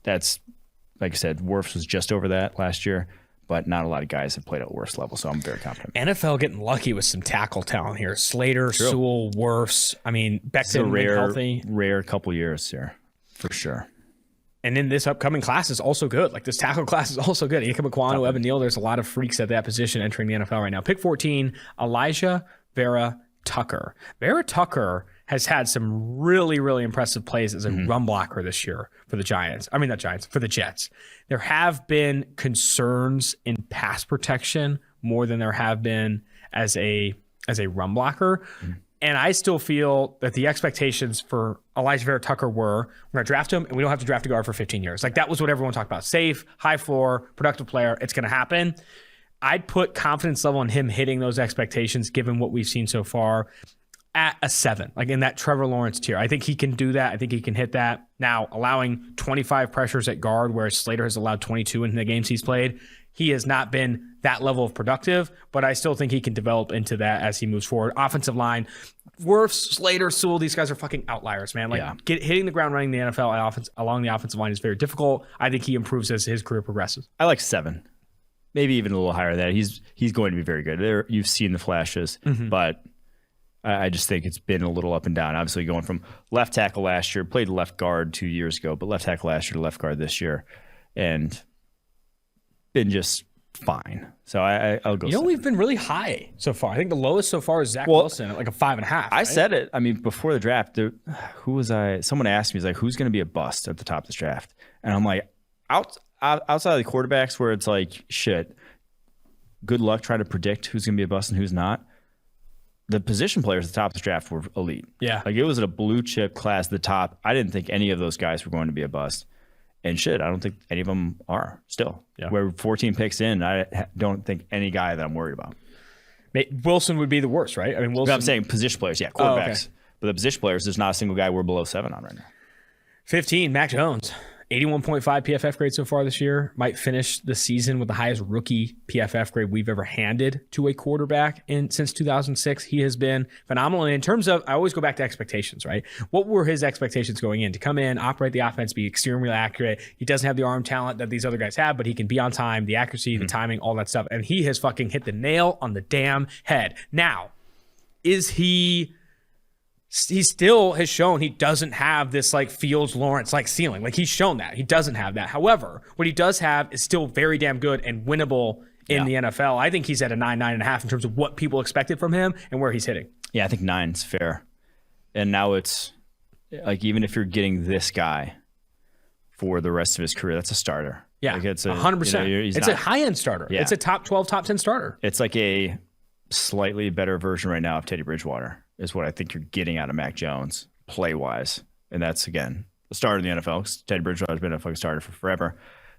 That's, like I said, Wirfs was just over that last year, but not a lot of guys have played at Wirfs level, so I'm very confident. NFL getting lucky with some tackle talent here. Slater, Sewell, Wirfs. I mean, Becton healthy. Rare couple years here, for sure. And then this upcoming class is also good. Like, this tackle class is also good. Ike McQuano, Evan Neal, there's a lot of freaks at that position entering the NFL right now. Pick 14, Elijah Vera Tucker. Vera Tucker has had some really, really impressive plays as a run blocker this year for the Giants. I mean, not Giants, for the Jets. There have been concerns in pass protection more than there have been as a run blocker. And I still feel that the expectations for Elijah Vera Tucker were, we're going to draft him and we don't have to draft a guard for 15 years. Like, that was what everyone talked about. Safe, high floor, productive player. It's going to happen. I'd put confidence level in him hitting those expectations, given what we've seen so far, at a 7, like in that Trevor Lawrence tier. I think he can do that. I think he can hit that. Now, allowing 25 pressures at guard, where Slater has allowed 22 in the games he's played, he has not been that level of productive, but I still think he can develop into that as he moves forward. Offensive line, Whiff, Slater, Sewell, these guys are fucking outliers, man. Like hitting the ground running in the NFL along the offensive line is very difficult. I think he improves as his career progresses. I like 7, maybe even a little higher than that. He's going to be very good. You've seen the flashes, but I just think it's been a little up and down. Obviously, going from left tackle last year, played left guard 2 years ago, but left tackle last year to left guard this year, and been just fine. So I'll go. We've been really high so far. I think the lowest so far is Zach Wilson at like a 5.5. Right? I said it. I mean, before the draft, who was I? Someone asked me, he's like, who's going to be a bust at the top of this draft? And I'm like, outside of the quarterbacks, where it's like, shit, good luck trying to predict who's going to be a bust and who's not. The position players at the top of the draft were elite. Yeah. Like, it was a blue chip class at the top. I didn't think any of those guys were going to be a bust. And shit, I don't think any of them are still. Yeah. We're 14 picks in. I don't think any guy that I'm worried about. Wilson would be the worst, right? I mean, Wilson. I'm saying position players, yeah, quarterbacks. Oh, okay. But the position players, there's not a single guy we're below 7 on right now. 15, Mac Jones. 81.5 PFF grade so far this year. Might finish the season with the highest rookie PFF grade we've ever handed to a quarterback since 2006. He has been phenomenal. And in terms of, I always go back to expectations, right? What were his expectations going in? To come in, operate the offense, be extremely accurate. He doesn't have the arm talent that these other guys have, but he can be on time, the accuracy, the timing, all that stuff. And he has fucking hit the nail on the damn head. Now, he still has shown he doesn't have this like Fields Lawrence like ceiling. Like, he's shown that. He doesn't have that. However, what he does have is still very damn good and winnable in the NFL. I think he's at a 9.5 in terms of what people expected from him and where he's hitting. Yeah, I think 9's fair. And now it's like, even if you're getting this guy for the rest of his career, that's a starter. Yeah, like, it's 100%. It's a high-end starter. Yeah. It's a top 12, top 10 starter. It's like a slightly better version right now of Teddy Bridgewater is what I think you're getting out of Mac Jones play-wise. And that's, again, a starter in the NFL, because Teddy Bridgewater's been a fucking starter for forever.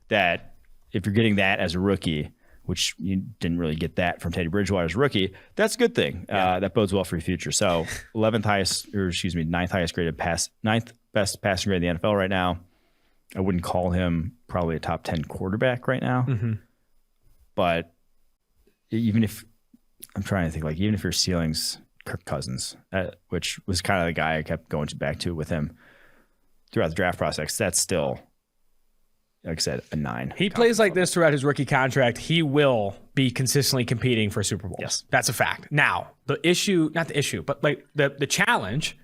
That if you're getting that as a rookie, which you didn't really get that from Teddy Bridgewater as a rookie, that's a good thing. Yeah. That bodes well for your future. So 9th highest graded pass, 9th best passing grade in the NFL right now. I wouldn't call him probably a top 10 quarterback right now. Mm-hmm. But even if, I'm trying to think, like, even if your ceiling's Kirk Cousins, which was kind of the guy I kept going back to with him throughout the draft process, that's still, like I said, a 9. He plays like this throughout his rookie contract. He will be consistently competing for Super Bowls. Yes. That's a fact. Now, the issue, not the issue, but like the challenge,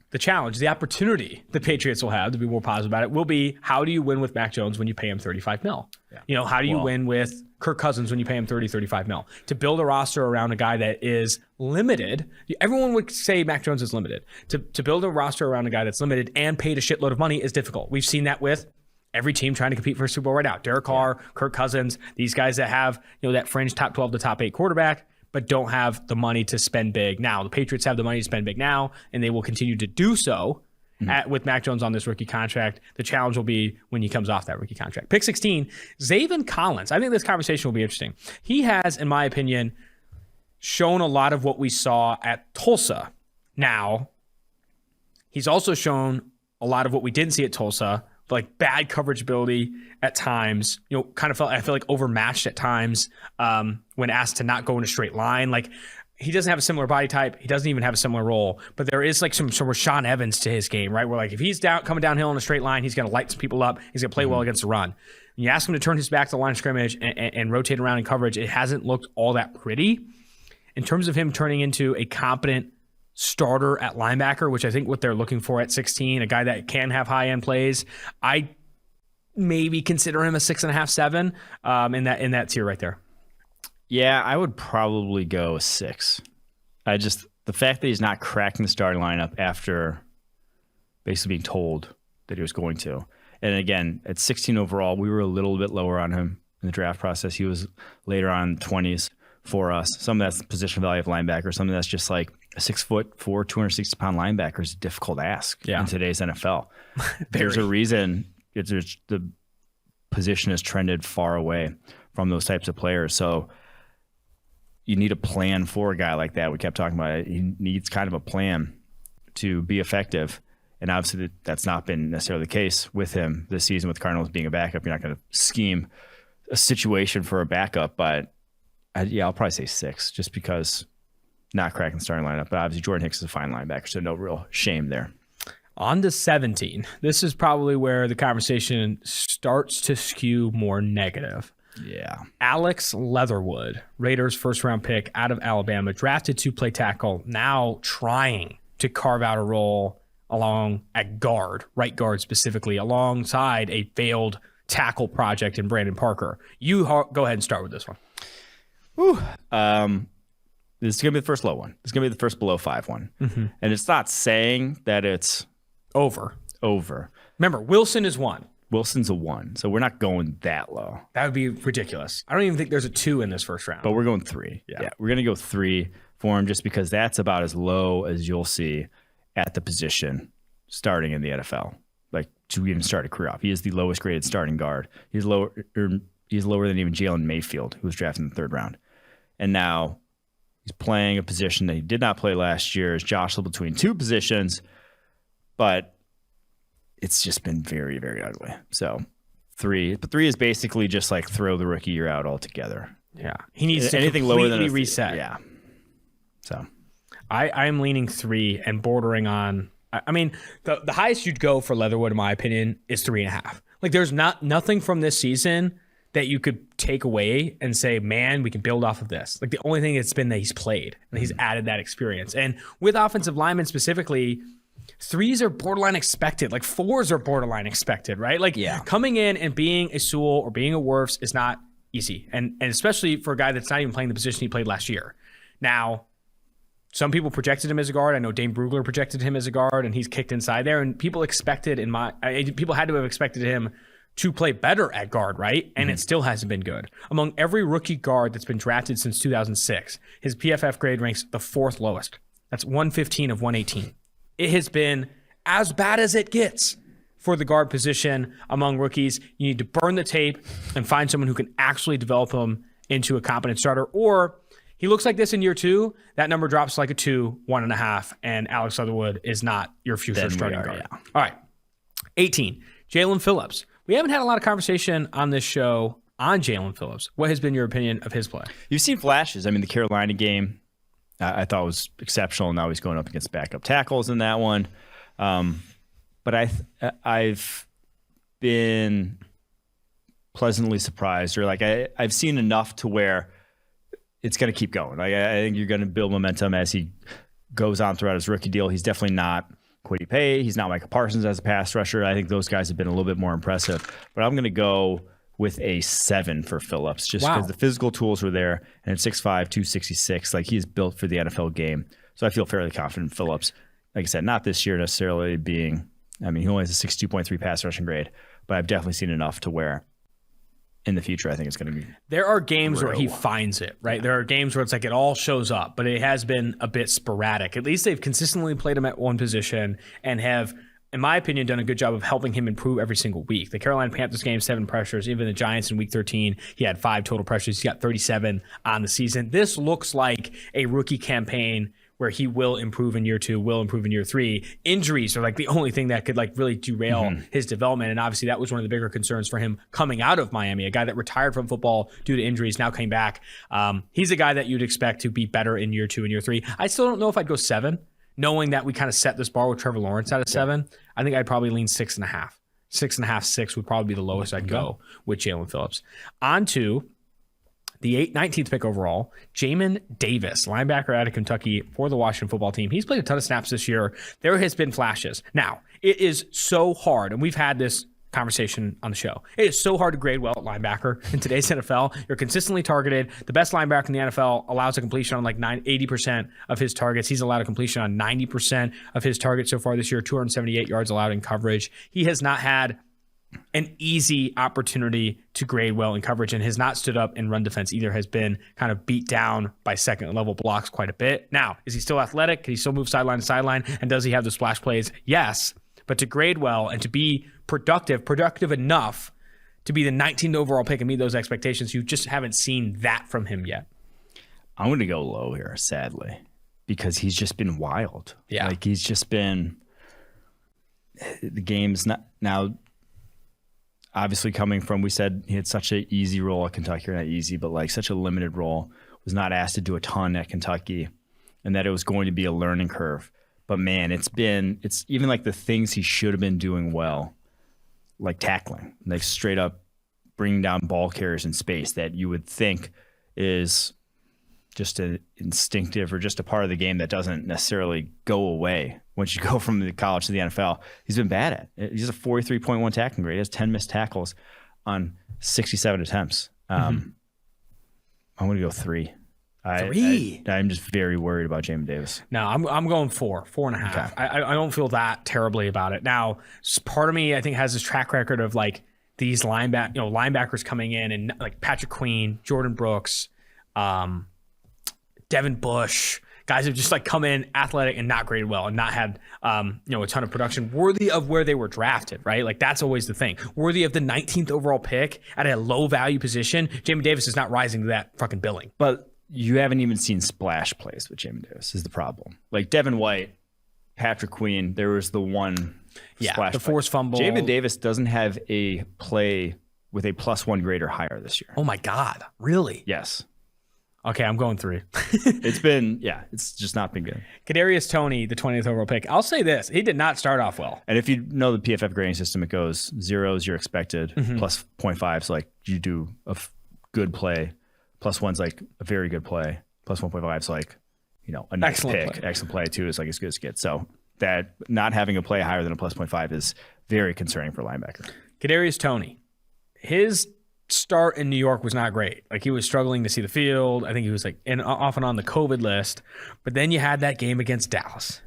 the opportunity the Patriots will have, to be more positive about it, will be, how do you win with Mac Jones when you pay him $35 million? Yeah. How do you win with Kirk Cousins when you pay him $35 million? To build a roster around a guy that is limited, everyone would say Mac Jones is limited. To build a roster around a guy that's limited and paid a shitload of money is difficult. We've seen that with every team trying to compete for a Super Bowl right now. Derek Carr, Kirk Cousins, these guys that have that fringe top 12 to top 8 quarterback, but don't have the money to spend big now. The Patriots have the money to spend big now, and they will continue to do so with Mac Jones on this rookie contract. The challenge will be when he comes off that rookie contract. Pick 16, Zaven Collins. I think this conversation will be interesting. He has, in my opinion, shown a lot of what we saw at Tulsa. Now, he's also shown a lot of what we didn't see at Tulsa, like bad coverage ability I feel like overmatched at times when asked to not go in a straight line. Like, he doesn't have a similar body type. He doesn't even have a similar role, but there is like some Rashaan Evans to his game, right? Where like if he's coming downhill in a straight line, he's going to light some people up. He's going to play well against the run. When you ask him to turn his back to the line of scrimmage and rotate around in coverage, it hasn't looked all that pretty. In terms of him turning into a competent starter at linebacker, which I think what they're looking for at 16, a guy that can have high-end plays, I maybe consider him a 6.5, 7 in that tier right there. Yeah, I would probably go a 6. The fact that he's not cracking the starting lineup after basically being told that he was going to. And again, at 16 overall, we were a little bit lower on him in the draft process. He was later on 20s for us. Some of that's the position value of linebacker. Some of that's just like a 6'4", 260-pound linebacker is a difficult ask in today's NFL. There's a reason the position has trended far away from those types of players. So you need a plan for a guy like that. We kept talking about it. He needs kind of a plan to be effective. And obviously that's not been necessarily the case with him this season with Cardinals being a backup. You're not going to scheme a situation for a backup, but I'll probably say 6 just because not cracking the starting lineup. But obviously Jordan Hicks is a fine linebacker, so no real shame there. On to 17. This is probably where the conversation starts to skew more negative. Yeah. Alex Leatherwood, Raiders first-round pick out of Alabama, drafted to play tackle, now trying to carve out a role along at guard, right guard specifically, alongside a failed tackle project in Brandon Parker. You go ahead and start with this one. Whew. This is going to be the first low one. This is going to be the first below 5 one. Mm-hmm. And it's not saying that it's over. Remember, Wilson is 1. Wilson's a 1, so we're not going that low. That would be ridiculous. I don't even think there's a 2 in this first round. But we're going 3. Yeah, we're going to go 3 for him just because that's about as low as you'll see at the position starting in the NFL. Like to even start a career off. He is the lowest graded starting guard. He's lower than even Jalen Mayfield, who was drafted in the 3rd round. And now he's playing a position that he did not play last year. Is jostled between 2 positions, but it's just been very, very ugly. So 3, but 3 is basically just like throw the rookie year out altogether. Yeah, he needs to anything lower than reset. Yeah. So I'm leaning 3 and bordering on. I mean, the highest you'd go for Leatherwood, in my opinion, is 3.5. Like, there's nothing from this season that you could take away and say, man, we can build off of this. Like, the only thing it's been that he's played and he's added that experience. And with offensive linemen specifically, 3s are borderline expected. Like 4s are borderline expected, right? Like coming in and being a Sewell or being a Wirfs is not easy. And especially for a guy that's not even playing the position he played last year. Now, some people projected him as a guard. I know Dane Brugler projected him as a guard, and he's kicked inside there. And people people had to have expected him to play better at guard, right? And it still hasn't been good. Among every rookie guard that's been drafted since 2006, his PFF grade ranks the 4th lowest. That's 115 of 118. It has been as bad as it gets for the guard position among rookies. You need to burn the tape and find someone who can actually develop him into a competent starter, or he looks like this in year 2, that number drops like a 2, 1.5, and Alex Leatherwood is not your future starting guard. Yeah. All right. 18, Jalen Phillips. We haven't had a lot of conversation on this show on Jalen Phillips. What has been your opinion of his play? You've seen flashes. I mean, the Carolina game I thought was exceptional. Now he's going up against backup tackles in that one. But I've been pleasantly surprised, or like I've seen enough to where it's going to keep going. Like, I think you're going to build momentum as he goes on throughout his rookie deal. He's definitely not Quinnen Pay. He's not Micah Parsons as a pass rusher. I think those guys have been a little bit more impressive. But I'm going to go with a 7 for Phillips, just because the physical tools were there. And at 6'5", 266, like he's built for the NFL game. So I feel fairly confident in Phillips. Like I said, not this year necessarily being, I mean, he only has a 62.3 pass rushing grade, but I've definitely seen enough to where in the future, I think it's going to be. There are games where he finds it, right? There are games where it's like it all shows up, but it has been a bit sporadic. At least they've consistently played him at one position and have, in my opinion, done a good job of helping him improve every single week. The Carolina Panthers game, 7 pressures. Even the Giants in week 13, he had 5 total pressures. He's got 37 on the season. This looks like a rookie campaign where he will improve in year 2, will improve in year 3. Injuries are like the only thing that could like really derail his development. And obviously that was one of the bigger concerns for him coming out of Miami, a guy that retired from football due to injuries, now came back. He's a guy that you'd expect to be better in year 2 and year 3. I still don't know if I'd go 7, knowing that we kind of set this bar with Trevor Lawrence out of 7. I think I'd probably lean 6.5. 6.5, 6 would probably be the lowest I'd go with Jalen Phillips. On to the 19th pick overall, Jamin Davis, linebacker out of Kentucky for the Washington football team. He's played a ton of snaps this year. There has been flashes. Now, it is so hard, and we've had this conversation on the show. It is so hard to grade well at linebacker in today's NFL. You're consistently targeted. The best linebacker in the NFL allows a completion on like 80% of his targets. He's allowed a completion on 90% of his targets so far this year, 278 yards allowed in coverage. He has not had an easy opportunity to grade well in coverage and has not stood up in run defense either, has been kind of beat down by second level blocks quite a bit. Now, is he still athletic? Can he still move sideline to sideline? And does he have the splash plays? Yes. But to grade well and to be productive enough to be the 19th overall pick and meet those expectations, you just haven't seen that from him yet. I'm going to go low here, sadly, because he's just been wild. Yeah. Like he's just been, the game's not now. obviously coming from, we said he had such an easy role at Kentucky, or not easy, but like such a limited role, was not asked to do a ton at Kentucky, and that it was going to be a learning curve. But man, it's even like the things he should have been doing well, like tackling, like straight up bringing down ball carriers in space that you would think is just an instinctive or just a part of the game that doesn't necessarily go away once you go from the college to the NFL. He's been bad at it. He's a 43.1 tackling grade. He has 10 missed tackles on 67 attempts. I'm going to go 3. I'm just very worried about Jamin Davis. No, I'm going 4.5. Okay. I don't feel that terribly about it. Now, part of me, I think, has this track record of like these linebackers coming in and like Patrick Queen, Jordan Brooks, Devin Bush, guys have just like come in athletic and not graded well and not had a ton of production worthy of where they were drafted, right? Like that's always the thing. Worthy of the 19th overall pick at a low value position. Jamin Davis is not rising to that fucking billing. But you haven't even seen splash plays with Jamin Davis is the problem. Like Devin White, Patrick Queen, there was the one splash the forced fumble. Jamin Davis doesn't have a play with a +1 grade or higher this year. Oh my God. Really? Yes. Okay, I'm going 3. It's just not been good. Kadarius Toney, the 20th overall pick. I'll say this. He did not start off well. And if you know the PFF grading system, it goes 0 is your expected, plus 0.5 is like you do a good play, +1's like a very good play, plus 1.5 is like, a nice excellent pick. Play. Excellent play, too, is like as good as it gets. So that not having a play higher than a plus 0.5 is very concerning for a linebacker. Kadarius Toney, his start in New York was not great. Like he was struggling to see the field. I think he was like off and on the COVID list. But then you had that game against Dallas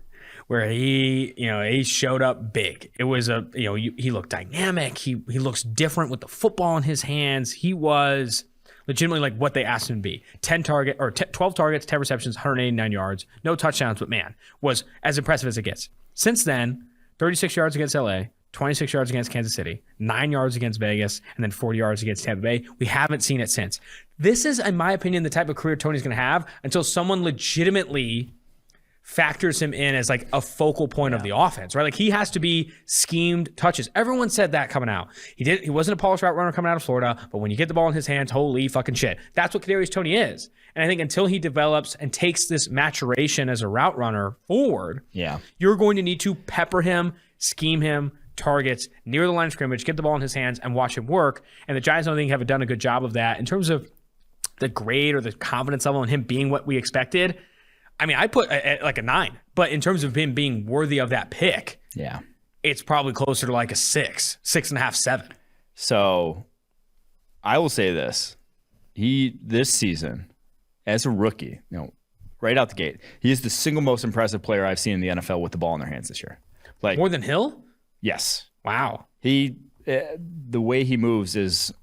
where he showed up big. It was he looked dynamic. He looks different with the football in his hands. He was legitimately like what they asked him to be. 12 targets, 10 receptions, 189 yards, no touchdowns, but man, was as impressive as it gets. Since then, 36 yards against LA, 26 yards against Kansas City, 9 yards against Vegas, and then 40 yards against Tampa Bay. We haven't seen it since. This is, in my opinion, the type of career Toney's going to have until someone legitimately factors him in as like a focal point of the offense, right? Like he has to be schemed touches. Everyone said that coming out. He wasn't a polished route runner coming out of Florida, but when you get the ball in his hands, holy fucking shit. That's what Kadarius Toney is. And I think until he develops and takes this maturation as a route runner forward, you're going to need to pepper him, scheme him, targets near the line of scrimmage, get the ball in his hands, and watch him work. And the Giants, I don't think, have done a good job of that in terms of the grade or the confidence level in him being what we expected. I mean, I put like a 9, but in terms of him being worthy of that pick, it's probably closer to like a 6.5, 7. So I will say this. This season, as a rookie, right out the gate, he is the single most impressive player I've seen in the NFL with the ball in their hands this year. Like more than Hill? Yes. Wow. The way he moves is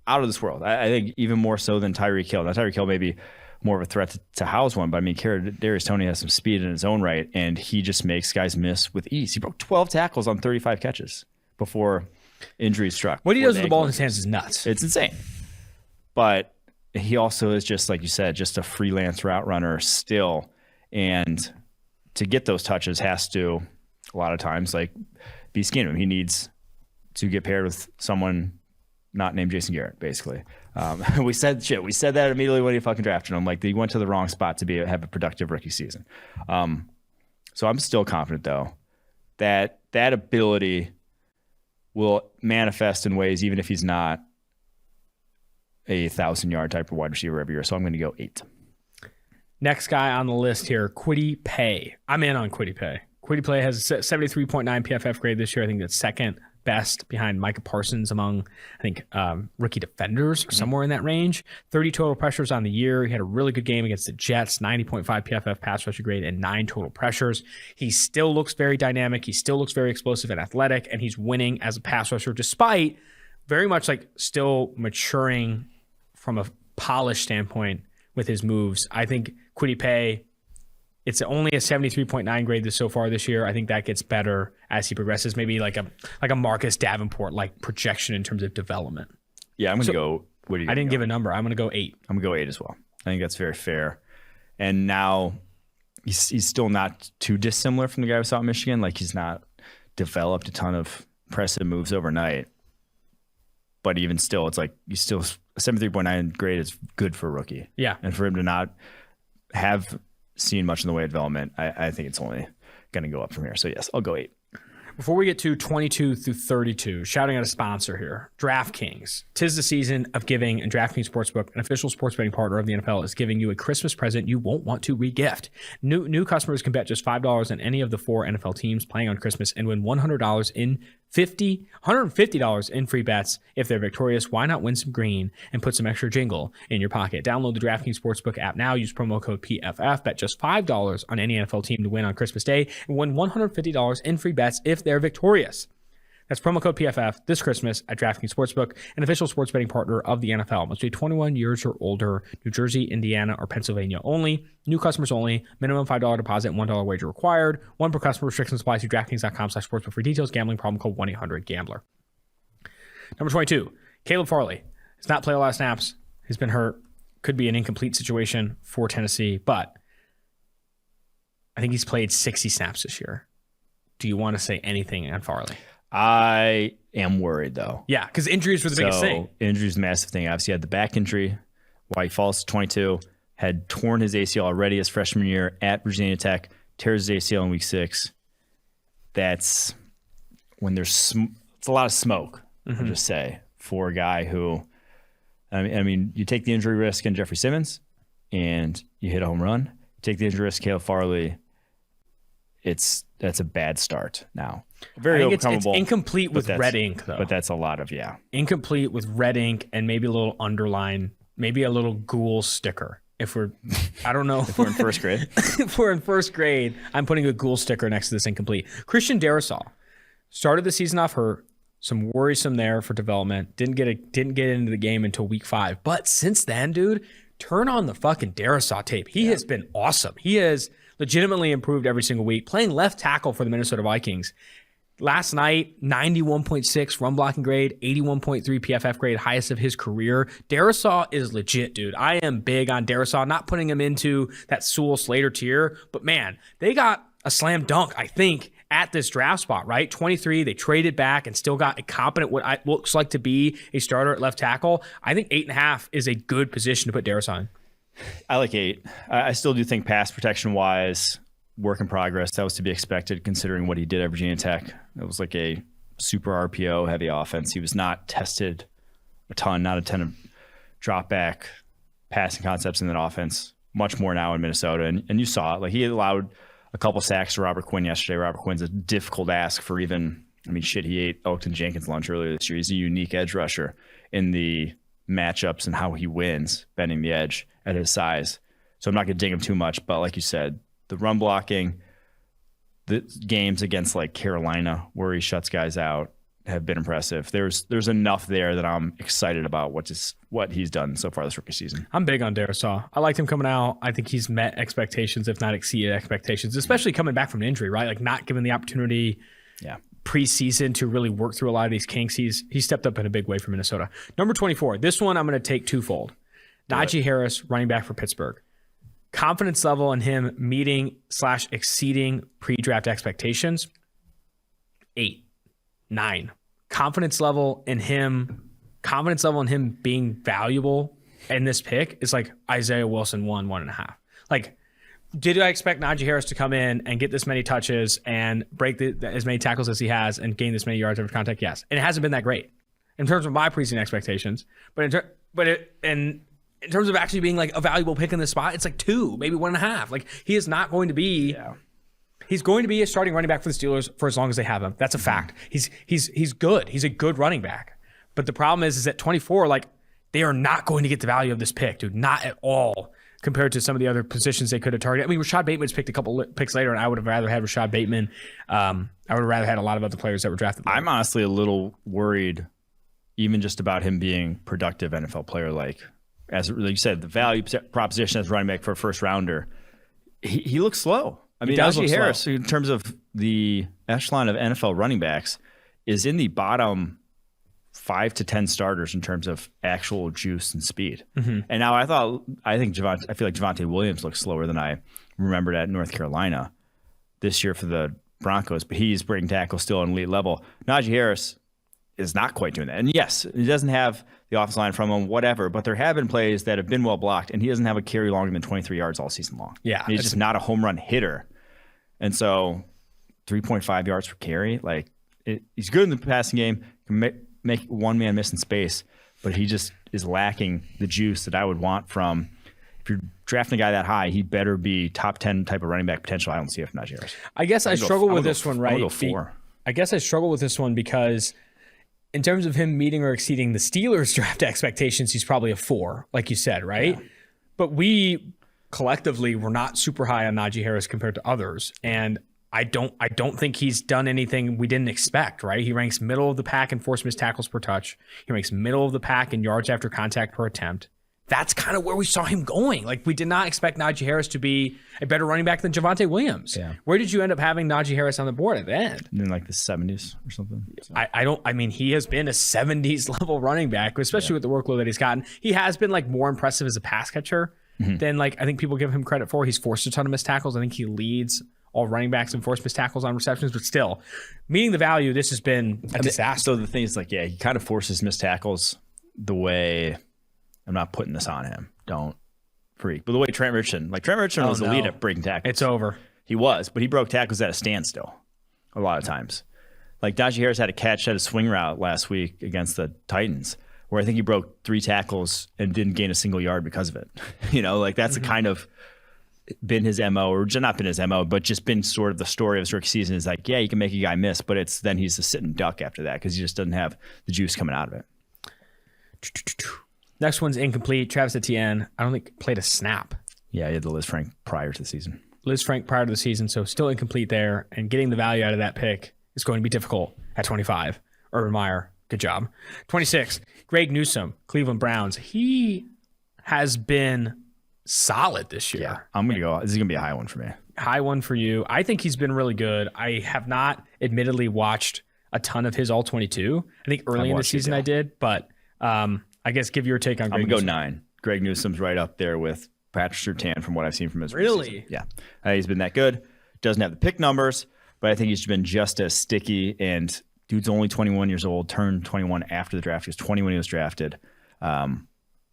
out of this world. I think even more so than Tyreek Hill. Now, Tyreek Hill may be more of a threat to house one, but I mean, Kadarius Toney has some speed in his own right, and he just makes guys miss with ease. He broke 12 tackles on 35 catches before injury struck. What he does with the ball in his hands is nuts. It's insane. But he also is just, like you said, just a freelance route runner still. And to get those touches has to, a lot of times, like be schemed him. He needs to get paired with someone not named Jason Garrett, basically. We said that immediately when he fucking drafted him. Like, he went to the wrong spot to have a productive rookie season. So I'm still confident, though, that ability will manifest in ways, even if he's not a 1,000-yard type of wide receiver every year. So I'm going to go 8. Next guy on the list here, Kwity Paye. I'm in on Kwity Paye. Kwity Paye has a 73.9 PFF grade this year. I think that's second best behind Micah Parsons among, I think, rookie defenders or somewhere in that range. 30 total pressures on the year. He had a really good game against the Jets, 90.5 PFF pass rusher grade and 9 total pressures. He still looks very dynamic. He still looks very explosive and athletic, and he's winning as a pass rusher despite very much like still maturing from a polish standpoint with his moves. I think Kwity Paye, it's only a 73.9 grade so far this year. I think that gets better as he progresses. Maybe like a Marcus Davenport like projection in terms of development. Yeah, I'm going to go. What do you? I didn't give a number. I'm going to go 8. I'm going to go 8 as well. I think that's very fair. And now he's still not too dissimilar from the guy we saw at Michigan. Like, he's not developed a ton of impressive moves overnight. But even still, it's like you still a 73.9 grade is good for a rookie. Yeah. And for him to not have seen much in the way of development, I think it's only going to go up from here. So yes, I'll go 8. Before we get to 22 through 32, shouting out a sponsor here, DraftKings. 'Tis the season of giving, and DraftKings Sportsbook, an official sports betting partner of the NFL, is giving you a Christmas present you won't want to re-gift. New customers can bet just $5 on any of the 4 NFL teams playing on Christmas and win $150 in free bets. If they're victorious, why not win some green and put some extra jingle in your pocket? Download the DraftKings Sportsbook app now. Use promo code PFF. Bet just $5 on any NFL team to win on Christmas Day and win $150 in free bets if they're victorious. That's promo code PFF this Christmas at DraftKings Sportsbook, an official sports betting partner of the NFL. Must be 21 years or older. New Jersey, Indiana, or Pennsylvania only. New customers only. Minimum $5 deposit and $1 wager required. One per customer. Restrictions apply. See DraftKings.com/sportsbook for details. Gambling problem, call 1-800-GAMBLER. Number 22, Caleb Farley. Has not played a lot of snaps. He's been hurt. Could be an incomplete situation for Tennessee, but I think he's played 60 snaps this year. Do you want to say anything on Farley? I am worried, though. Yeah, because injuries were the biggest thing. Injuries a massive thing. Obviously, he had the back injury, why he falls to 22, had torn his ACL already his freshman year at Virginia Tech, tears his ACL in week 6. That's when it's a lot of smoke, I'll just say, for a guy who, I mean, you take the injury risk in Jeffrey Simmons and you hit a home run. You take the injury risk, Caleb Farley, that's a bad start now. Very overcomable. It's incomplete with red ink, though. But that's a lot of, incomplete with red ink and maybe a little underline, maybe a little ghoul sticker. I don't know. If we're in first grade. If we're in first grade, I'm putting a ghoul sticker next to this incomplete. Christian Darrisaw started the season off hurt. Some worrisome there for development. Didn't get into the game until week 5. But since then, dude, turn on the fucking Darrisaw tape. He has been awesome. He has legitimately improved every single week. Playing left tackle for the Minnesota Vikings. Last night, 91.6 run blocking grade, 81.3 PFF grade, highest of his career. Darrisaw is legit, dude. I am big on Darrisaw, not putting him into that Sewell Slater tier, but man, they got a slam dunk, I think, at this draft spot, right? 23, they traded back and still got a competent, what looks like to be a starter at left tackle. I think 8.5 is a good position to put Darrisaw in. I like 8. I still do think pass protection-wise, work in progress. That was to be expected considering what he did at Virginia Tech. It was like a super RPO heavy offense. He was not tested a ton, not a ton of drop back passing concepts in that offense. Much more now in Minnesota. And you saw it. Like, he allowed a couple sacks to Robert Quinn yesterday. Robert Quinn's a difficult ask for even, he ate Elkton Jenkins' lunch earlier this year. He's a unique edge rusher in the matchups and how he wins, bending the edge at his size. So I'm not going to ding him too much, but like you said, the run blocking, the games against like Carolina where he shuts guys out have been impressive. There's enough there that I'm excited about what he's done so far this rookie season. I'm big on Darrisaw. I liked him coming out. I think he's met expectations, if not exceeded expectations, especially coming back from an injury, right? Like, not given the opportunity preseason to really work through a lot of these kinks. He stepped up in a big way for Minnesota. Number 24. This one I'm going to take twofold. Najee Harris, running back for Pittsburgh. Confidence level in him meeting/exceeding pre-draft expectations, 8, 9. Confidence level in him being valuable in this pick is like Isaiah Wilson 1.5. Like, did I expect Najee Harris to come in and get this many touches and break as many tackles as he has and gain this many yards after contact? Yes. And it hasn't been that great in terms of my preseason expectations. In terms of actually being like a valuable pick in this spot, it's like 2, maybe 1.5. Like, he is not going to be. Yeah. He's going to be a starting running back for the Steelers for as long as they have him. That's a fact. He's good. He's a good running back. But the problem is at 24, like, they are not going to get the value of this pick, dude. Not at all compared to some of the other positions they could have targeted. I mean, Rashad Bateman's picked a couple picks later, and I would have rather had Rashad Bateman. I would have rather had a lot of other players that were drafted later. I'm honestly a little worried, even just about him being productive NFL player. Like you said, the value proposition as running back for a first rounder, he looks slow. I mean, Najee Harris, in terms of the echelon of NFL running backs, is in the bottom 5 to 10 starters in terms of actual juice and speed. Mm-hmm. And now I feel like Javonte Williams looks slower than I remembered at North Carolina this year for the Broncos, but he's breaking tackle still at an elite level. Najee Harris is not quite doing that. And yes, he doesn't have the offensive line from him, whatever, but there have been plays that have been well blocked, and he doesn't have a carry longer than 23 yards all season long. Yeah. He's just not a home run hitter. And so 3.5 yards per carry, he's good in the passing game, can make one man miss in space, but he just is lacking the juice that I would want from, if you're drafting a guy that high, he better be top 10 type of running back potential. I don't see it from Najee Harris. I guess I struggle with this one, right? I'll go 4. I guess I struggle with this one because in terms of him meeting or exceeding the Steelers draft expectations, he's probably a 4, like you said, right? Yeah. But we collectively were not super high on Najee Harris compared to others. And I don't think he's done anything we didn't expect, right? He ranks middle of the pack in forced missed tackles per touch. He ranks middle of the pack in yards after contact per attempt. That's kind of where we saw him going. Like, we did not expect Najee Harris to be a better running back than Javonte Williams. Yeah. Where did you end up having Najee Harris on the board at the end? In like the 70s or something. So. I mean, he has been a 70s level running back, especially with the workload that he's gotten. He has been like more impressive as a pass catcher than like I think people give him credit for. He's forced a ton of missed tackles. I think he leads all running backs in forced missed tackles on receptions, but still, meeting the value, this has been a disaster. So the thing is, like, he kind of forces missed tackles the way, I'm not putting this on him, don't freak, but the way Trent Richardson was the lead at breaking tackles. It's over. He was, but he broke tackles at a standstill a lot of times. Like, Najee Harris had a swing route last week against the Titans where I think he broke 3 tackles and didn't gain a single yard because of it. That's the kind of been his MO, or not been his MO, but just been sort of the story of his rookie season is like, you can make a guy miss, but then he's a sitting duck after that because he just doesn't have the juice coming out of it. Next one's incomplete. Travis Etienne, I don't think played a snap. Yeah, he had the Liz Frank prior to the season. So still incomplete there, and getting the value out of that pick is going to be difficult at 25. Urban Meyer, good job. 26, Greg Newsome, Cleveland Browns. He has been solid this year. Yeah, I'm going to go. This is going to be a high one for me. High one for you. I think he's been really good. I have not admittedly watched a ton of his all 22. I think early in the season I did, but I guess give your take on Greg Newsome. I'm going to go 9. Greg Newsome's right up there with Patrick Surtain from what I've seen from his Really? Season. Yeah. He's been that good. Doesn't have the pick numbers, but I think he's been just as sticky, and dude's only 21 years old, turned 21 after the draft. He was 20 when he was drafted.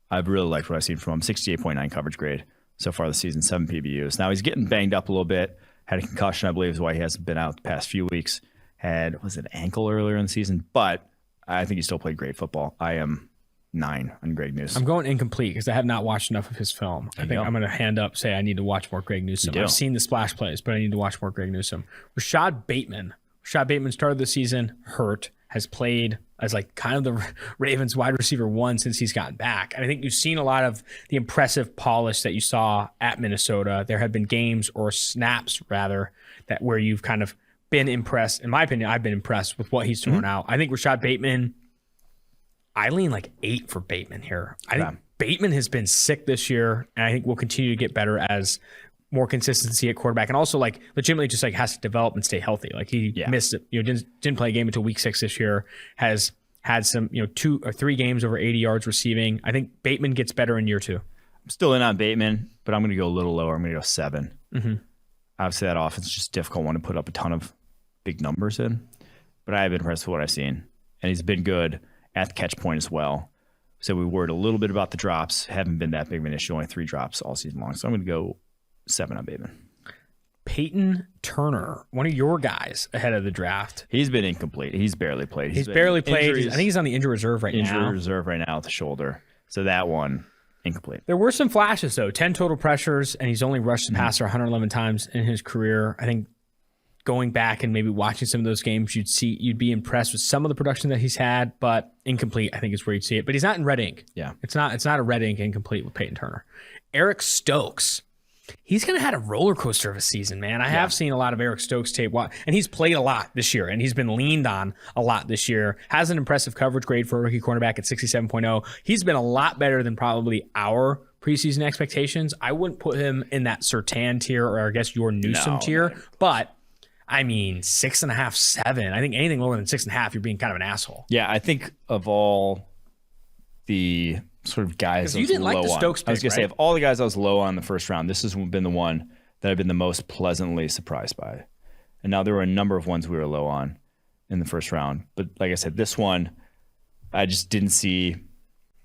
I've really liked what I've seen from him. 68.9 coverage grade so far this season, 7 PBUs. Now he's getting banged up a little bit. Had a concussion, I believe, is why he hasn't been out the past few weeks. Was it ankle earlier in the season? But I think he still played great football. I am 9 on Greg Newsome. I'm going incomplete because I have not watched enough of his film. I think I'm going to say I need to watch more Greg Newsome. I've seen the splash plays, but I need to watch more Greg Newsome. Rashad Bateman started the season hurt, has played as like kind of the Ravens wide receiver 1 since he's gotten back. And I think you've seen a lot of the impressive polish that you saw at Minnesota. There have been games, or snaps rather, that where you've kind of been impressed. In my opinion, I've been impressed with what he's thrown out. I think Rashad Bateman, I lean like 8 for Bateman here. I think Bateman has been sick this year, and I think will continue to get better as more consistency at quarterback, and also like legitimately just like has to develop and stay healthy. Like he missed it, didn't play a game until week 6 this year. Has had some 2 or 3 games over 80 yards receiving. I think Bateman gets better in year 2. I'm still in on Bateman, but I'm going to go a little lower. I'm going to go 7. Obviously, that offense is just a difficult one to put up a ton of big numbers in, but I have been impressed with what I've seen, and he's been good at the catch point as well. So we worried a little bit about the drops. Haven't been that big of an issue. Only 3 drops all season long. So I'm going to go 7 on Bateman. Peyton Turner, one of your guys ahead of the draft. He's been incomplete. He's barely played. He's barely played. I think he's on the injury reserve right now. Injury reserve right now with the shoulder. So that one, incomplete. There were some flashes, though. 10 total pressures, and he's only rushed the passer 111 times in his career. I think going back and maybe watching some of those games, you'd be impressed with some of the production that he's had, but incomplete, I think, is where you'd see it. But he's not in red ink. Yeah. It's not a red ink incomplete with Peyton Turner. Eric Stokes. He's going to have a roller coaster of a season, man. I have seen a lot of Eric Stokes tape, and he's played a lot this year, and he's been leaned on a lot this year. Has an impressive coverage grade for a rookie cornerback at 67.0. He's been a lot better than probably our preseason expectations. I wouldn't put him in that Surtain tier, or I guess your Newsome tier, but I mean, 6.5, 7. I think anything lower than 6.5, you're being kind of an asshole. Yeah, I think of all the sort of guys you didn't like the Stokes pick, I was going to say, of all the guys I was low on in the first round, this has been the one that I've been the most pleasantly surprised by. And now there were a number of ones we were low on. in the first round. But like I said, this one, I just didn't see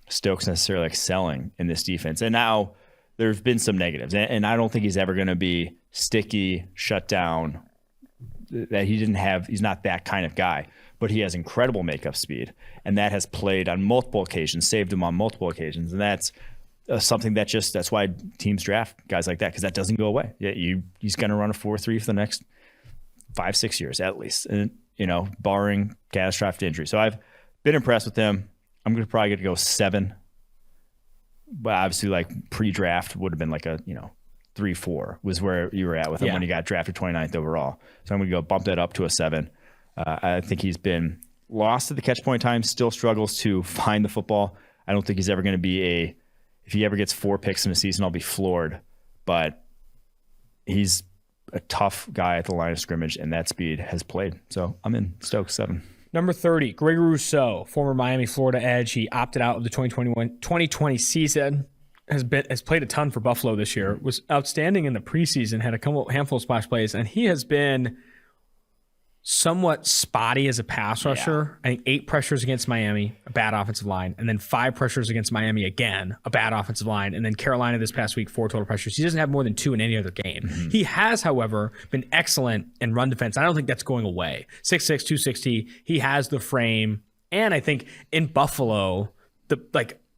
Stokes necessarily excelling in this defense. And now there's been some negatives, and I don't think he's ever going to be sticky, shut down. That he's not that kind of guy, but he has incredible makeup speed, and that has played on multiple occasions, saved him on multiple occasions, and that's something that's why teams draft guys like that, because that doesn't go away. Yeah, he's going to run a 4.3 for the next 5-6 years at least, and barring catastrophic injury. So I've been impressed with him. I'm probably going to go 7, but obviously like pre-draft would have been like a 3-4 was where you were at with him when he got drafted 29th overall. So I'm going to go bump that up to a 7. I think he's been lost at the catch point time, still struggles to find the football. I don't think he's ever going to be if he ever gets 4 picks in a season, I'll be floored. But he's a tough guy at the line of scrimmage, and that speed has played. So I'm in Stokes 7. Number 30, Gregory Rousseau, former Miami, Florida edge. He opted out of the 2020 season. Has played a ton for Buffalo this year. Was outstanding in the preseason. Had a handful of splash plays, and he has been somewhat spotty as a pass rusher. I think 8 pressures against Miami, a bad offensive line, and then 5 pressures against Miami again, a bad offensive line, and then Carolina this past week, 4 total pressures. He doesn't have more than 2 in any other game. Mm-hmm. He has, however, been excellent in run defense. I don't think that's going away. 6'6", 260. He has the frame, and I think in Buffalo,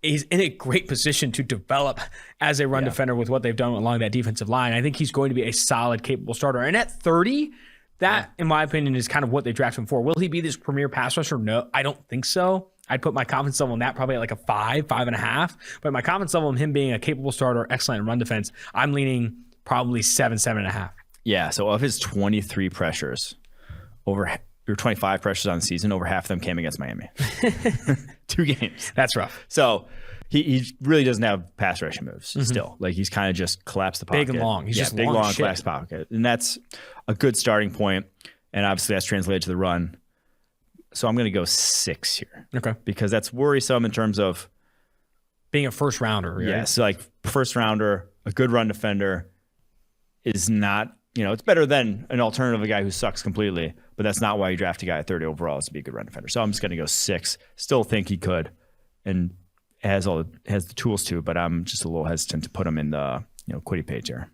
he's in a great position to develop as a run defender with what they've done along that defensive line. I think he's going to be a solid, capable starter. And at 30, that, in my opinion, is kind of what they drafted him for. Will he be this premier pass rusher? No, I don't think so. I'd put my confidence level in that probably at like a 5.5. But my confidence level in him being a capable starter, excellent in run defense, I'm leaning probably 7.5. Yeah, so of his 23 pressures, or 25 pressures on the season, over half of them came against Miami. 2 games. That's rough. So he really doesn't have pass rushing moves still. Like he's kind of just collapsed the pocket. Big and long. He's just big, long, collapsed pocket. And that's a good starting point. And obviously that's translated to the run. So I'm going to go 6 here. Okay. Because that's worrisome in terms of being a first rounder. Right? Yeah. So like first rounder, a good run defender is not, it's better than an alternative, a guy who sucks completely, but that's not why you draft a guy at 30 overall, is to be a good run defender. So I'm just going to go 6. Still think he could, and has the tools to, but I'm just a little hesitant to put him in the Quiddy page here.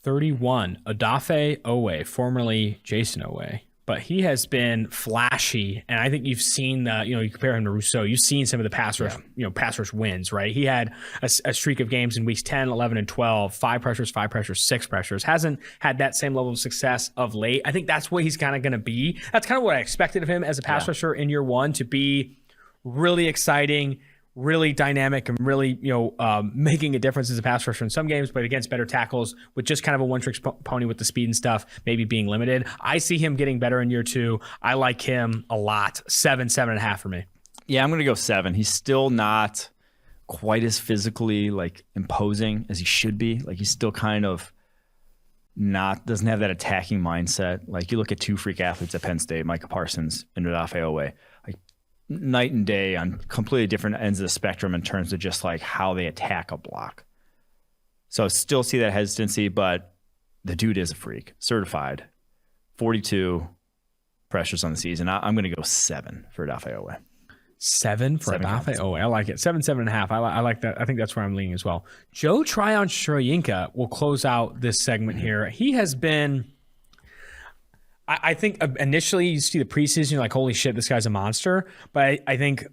31, Odafe Owe, formerly Jason Owe, but he has been flashy, and I think you've seen you compare him to Rousseau, you've seen some of the pass rush, pass rush wins, right? He had a streak of games in weeks 10, 11, and 12, 5 pressures, 6 pressures. Hasn't had that same level of success of late. I think that's what he's kind of going to be. That's kind of what I expected of him as a pass rusher in year 1, to be really exciting, really dynamic, and really, making a difference as a pass rusher in some games, but against better tackles with just kind of a one-trick pony with the speed and stuff, maybe being limited. I see him getting better in year 2. I like him a lot. 7.5 for me. Yeah, I'm going to go 7. He's still not quite as physically imposing as he should be. Like he's still kind of doesn't have that attacking mindset. Like you look at 2 freak athletes at Penn State, Micah Parsons and Odafe Owe, night and day on completely different ends of the spectrum in terms of just how they attack a block. So still see that hesitancy, but the dude is a freak. Certified. 42 pressures on the season. I'm going to go 7 for Odafe Owe. 7 for Odafe Owe. I like it. 7.5. I like that. I think that's where I'm leaning as well. Joe Tryon-Shoyinka will close out this segment here. He has been... I think initially you see the preseason, you're like, holy shit, this guy's a monster. But I think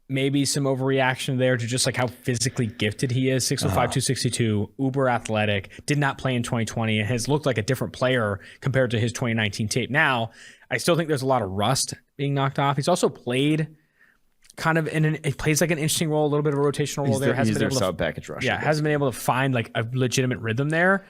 maybe some overreaction there to just how physically gifted he is. 6'5", 262, uber athletic, did not play in 2020, and has looked like a different player compared to his 2019 tape. Now, I still think there's a lot of rust being knocked off. He's also played kind of he plays an interesting role, a little bit of a rotational role there. He's their sub-package rusher. Yeah, hasn't been able to find a legitimate rhythm there.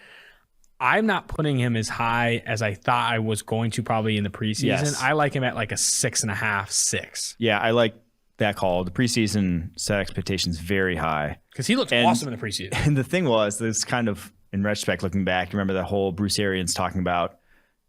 I'm not putting him as high as I thought I was going to probably in the preseason. Yes. I like him at a 6.5, 6. Yeah, I like that call. The preseason set expectations very high. Because he looked awesome in the preseason. And the thing was, this kind of, in retrospect, looking back, you remember that whole Bruce Arians talking about,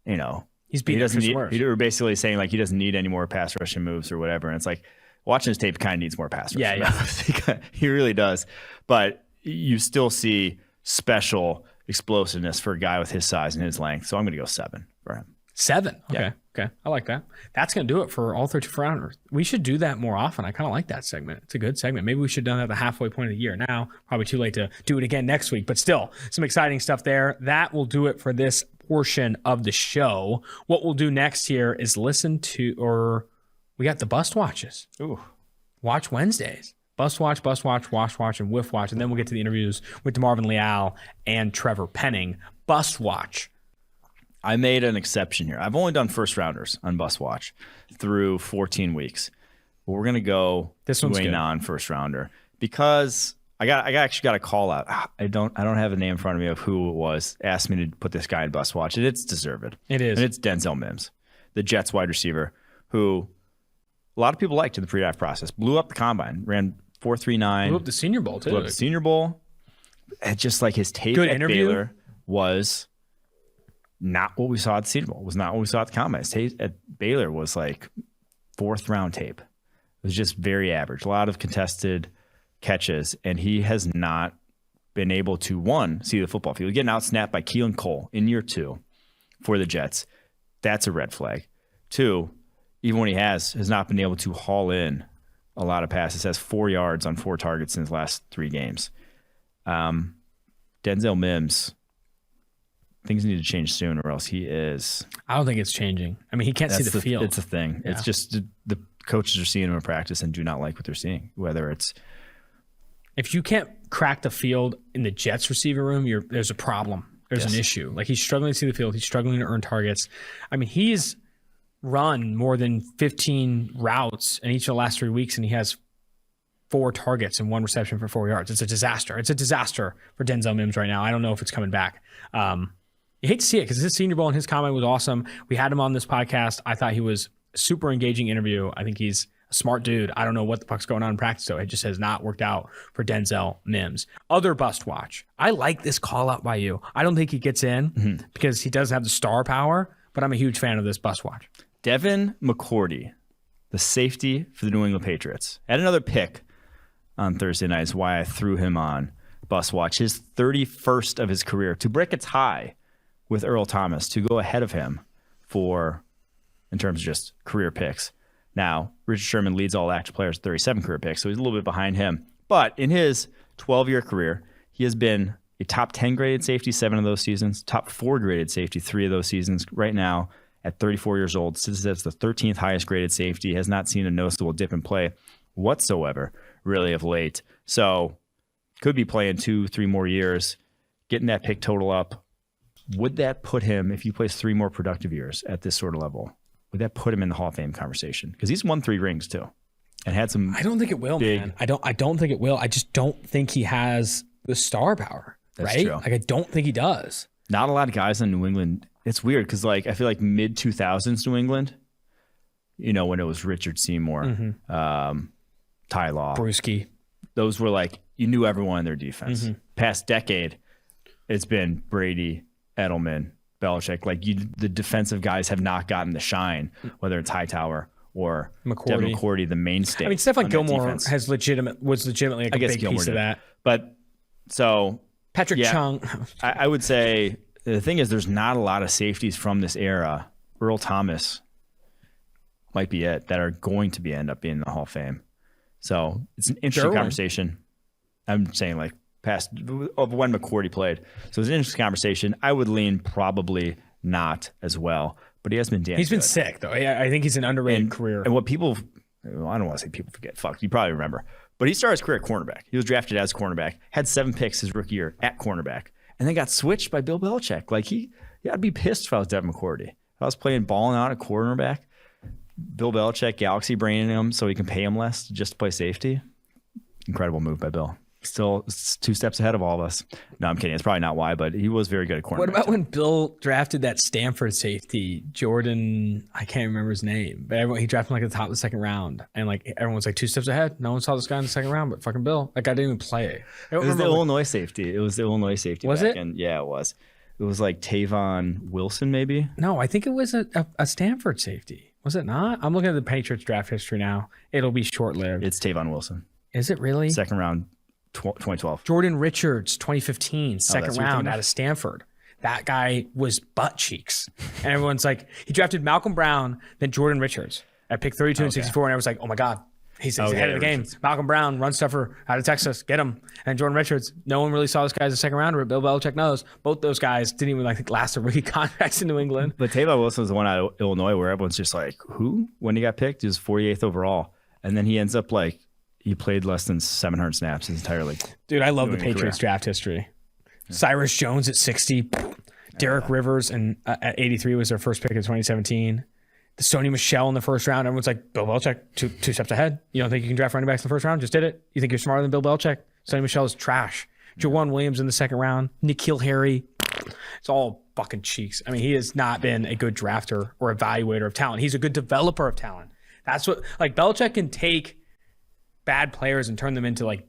he's beating worse. He were basically saying he doesn't need any more pass rushing moves or whatever. And it's watching his tape kind of needs more pass rushing moves. Yeah. He really does. But you still see special explosiveness for a guy with his size and his length. So I'm going to go 7 for him. 7? Okay. Yeah. Okay, I like that. That's going to do it for all 32 rounders. We should do that more often. I kind of like that segment. It's a good segment. Maybe we should have done that at the halfway point of the year. Now, probably too late to do it again next week, but still, some exciting stuff there. That will do it for this portion of the show. What we'll do next here is listen to, or we got the Bust Watches. Ooh. Watch Wednesdays. Bust Watch, Wash Watch, and Whiff Watch. And then we'll get to the interviews with DeMarvin Leal and Trevor Penning. Bust Watch. I made an exception here. I've only done first rounders on Bus Watch through 14 weeks. But we're gonna go this one's good. Non first rounder because I actually got a call out. I don't have a name in front of me of who it was. Asked me to put this guy in Bus Watch, and it's deserved. It is. And it's Denzel Mims, the Jets wide receiver, who a lot of people liked in the pre-draft process. Blew up the combine, ran 4.39. Blew up the Senior Bowl too. Blew up the Senior Bowl. And just like his tape good at interview. Baylor was not what we saw at the Senior Bowl. Was not what we saw at the combine. His tape at Baylor was like 4th round tape. It was just very average. A lot of contested catches, and he has not been able to, one, see the football field. Getting out-snapped by Keelan Cole in year 2 for the Jets. That's a red flag. 2, even when he has not been able to haul in a lot of passes. Has 4 yards on 4 targets in his last 3 games. Denzel Mims, things need to change soon, or else he is. I don't think it's changing. I mean, he can't see the field. It's a thing. Yeah. It's just the coaches are seeing him in practice and do not like what they're seeing. Whether it's if you can't crack the field in the Jets receiver room, there's a problem. There's an issue. Like he's struggling to see the field. He's struggling to earn targets. I mean, he's run more than 15 routes in each of the last 3 weeks, and he has 4 targets and 1 reception for 4 yards. It's a disaster. It's a disaster for Denzel Mims right now. I don't know if it's coming back. You hate to see it because his Senior Bowl and his comment was awesome. We had him on this podcast. I thought he was a super engaging interview. I think he's a smart dude. I don't know what the fuck's going on in practice, though. It just has not worked out for Denzel Mims. Other Bust Watch. I like this call out by you. I don't think he gets in because he doesn't have the star power, but I'm a huge fan of this Bust Watch. Devin McCourty, the safety for the New England Patriots, had another pick on Thursday night is why I threw him on Bus Watch. His 31st of his career to break a tie with Earl Thomas to go ahead of him in terms of just career picks. Now, Richard Sherman leads all active players with 37 career picks, so he's a little bit behind him. But in his 12-year career, he has been a top 10 graded safety 7 of those seasons, top 4 graded safety 3 of those seasons. Right now, at 34 years old, sits as the 13th highest graded safety, has not seen a noticeable dip in play whatsoever, really, of late. So could be playing 2-3 more years, getting that pick total up. Would that put him, if he plays 3 more productive years at this sort of level, would that put him in the Hall of Fame conversation? Because he's won 3 rings too, and had some. I don't think it will, man. I don't think it will. I just don't think he has the star power. That's right? true. Like I don't think he does. Not a lot of guys in New England. It's weird because I feel like mid 2000s New England, when it was Richard Seymour, Ty Law, Bruschi. Those were you knew everyone in their defense. Past decade, it's been Brady, Edelman, Belichick. The defensive guys have not gotten the shine, whether it's Hightower or Devin McCourty, the mainstay. I mean, Stephon Gilmore was legitimately a big Gilmore piece of that. But so Patrick Chung. I would say the thing is there's not a lot of safeties from this era. Earl Thomas might be it that are going to end up being in the Hall of Fame. So it's an interesting conversation. I'm saying past of when McCourty played. So it's an interesting conversation. I would lean probably not as well, but he has been damn He's been good. sick though. I think he's an underrated career. And what people, I don't want to say people forget, you probably remember, but he started his career at cornerback. He was drafted as cornerback, had 7 picks his rookie year at cornerback, and then got switched by Bill Belichick. He I'd be pissed if I was Devin McCourty. If I was balling out at cornerback, Bill Belichick galaxy braining him so he can pay him less just to play safety. Incredible move by Bill. Still 2 steps ahead of all of us. No, I'm kidding. It's probably not why, but he was very good at cornerback. What about when Bill drafted that Stanford safety, Jordan? I can't remember his name, but he drafted him at the top of the 2nd round, and everyone's 2 steps ahead. No one saw this guy in the 2nd round, but fucking Bill. That guy didn't even play. It was the Illinois safety. Was it? Yeah, it was. It was Tavon Wilson, maybe. No, I think it was a Stanford safety. Was it not? I'm looking at the Patriots draft history now. It'll be short-lived. It's Tavon Wilson. Is it really? 2nd round, 2012. Jordan Richards, 2015, 2nd round out of Stanford. that guy was butt cheeks. And everyone's like, he drafted Malcolm Brown, then Jordan Richards at pick 32 and 64. And I was like, oh my God, he's ahead of the game. Richards. Malcolm Brown, run stuffer out of Texas, get him. And Jordan Richards, no one really saw this guy as a second rounder, but Bill Belichick knows. Both those guys didn't even last their rookie contracts in New England. But Tavon Wilson was the one out of Illinois where everyone's just like, who? When he got picked, he was 48th overall. And then he ends up he played less than 700 snaps his entire league. Dude, I love the Patriots draft history. Yeah. Cyrus Jones at 60. Derek Rivers at 83 was their first pick in 2017. The Sony Michel in the first round. Everyone's like, Bill Belichick, two steps ahead. You don't think you can draft running backs in the first round? Just did it. You think you're smarter than Bill Belichick? Sony Michel is trash. Jawan Williams in the second round. N'Keal Harry. It's all fucking cheeks. I mean, he has not been a good drafter or evaluator of talent. He's a good developer of talent. That's what, Belichick can take bad players and turn them into like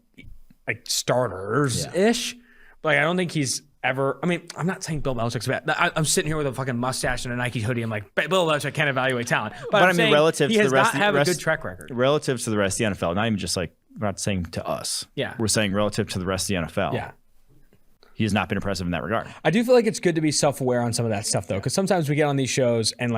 starters-ish. Yeah. But I don't think he's ever. I mean, I'm not saying Bill Belichick's bad. I'm sitting here with a fucking mustache and a Nike hoodie. I'm like, Bill Belichick can't evaluate talent. But I mean, relative to the rest, he has not have a good track record. Relative to the rest of the NFL, not even just we're not saying to us. Yeah, we're saying relative to the rest of the NFL. Yeah. He has not been impressive in that regard. I do feel like it's good to be self-aware on some of that stuff, though, because sometimes we get on these shows and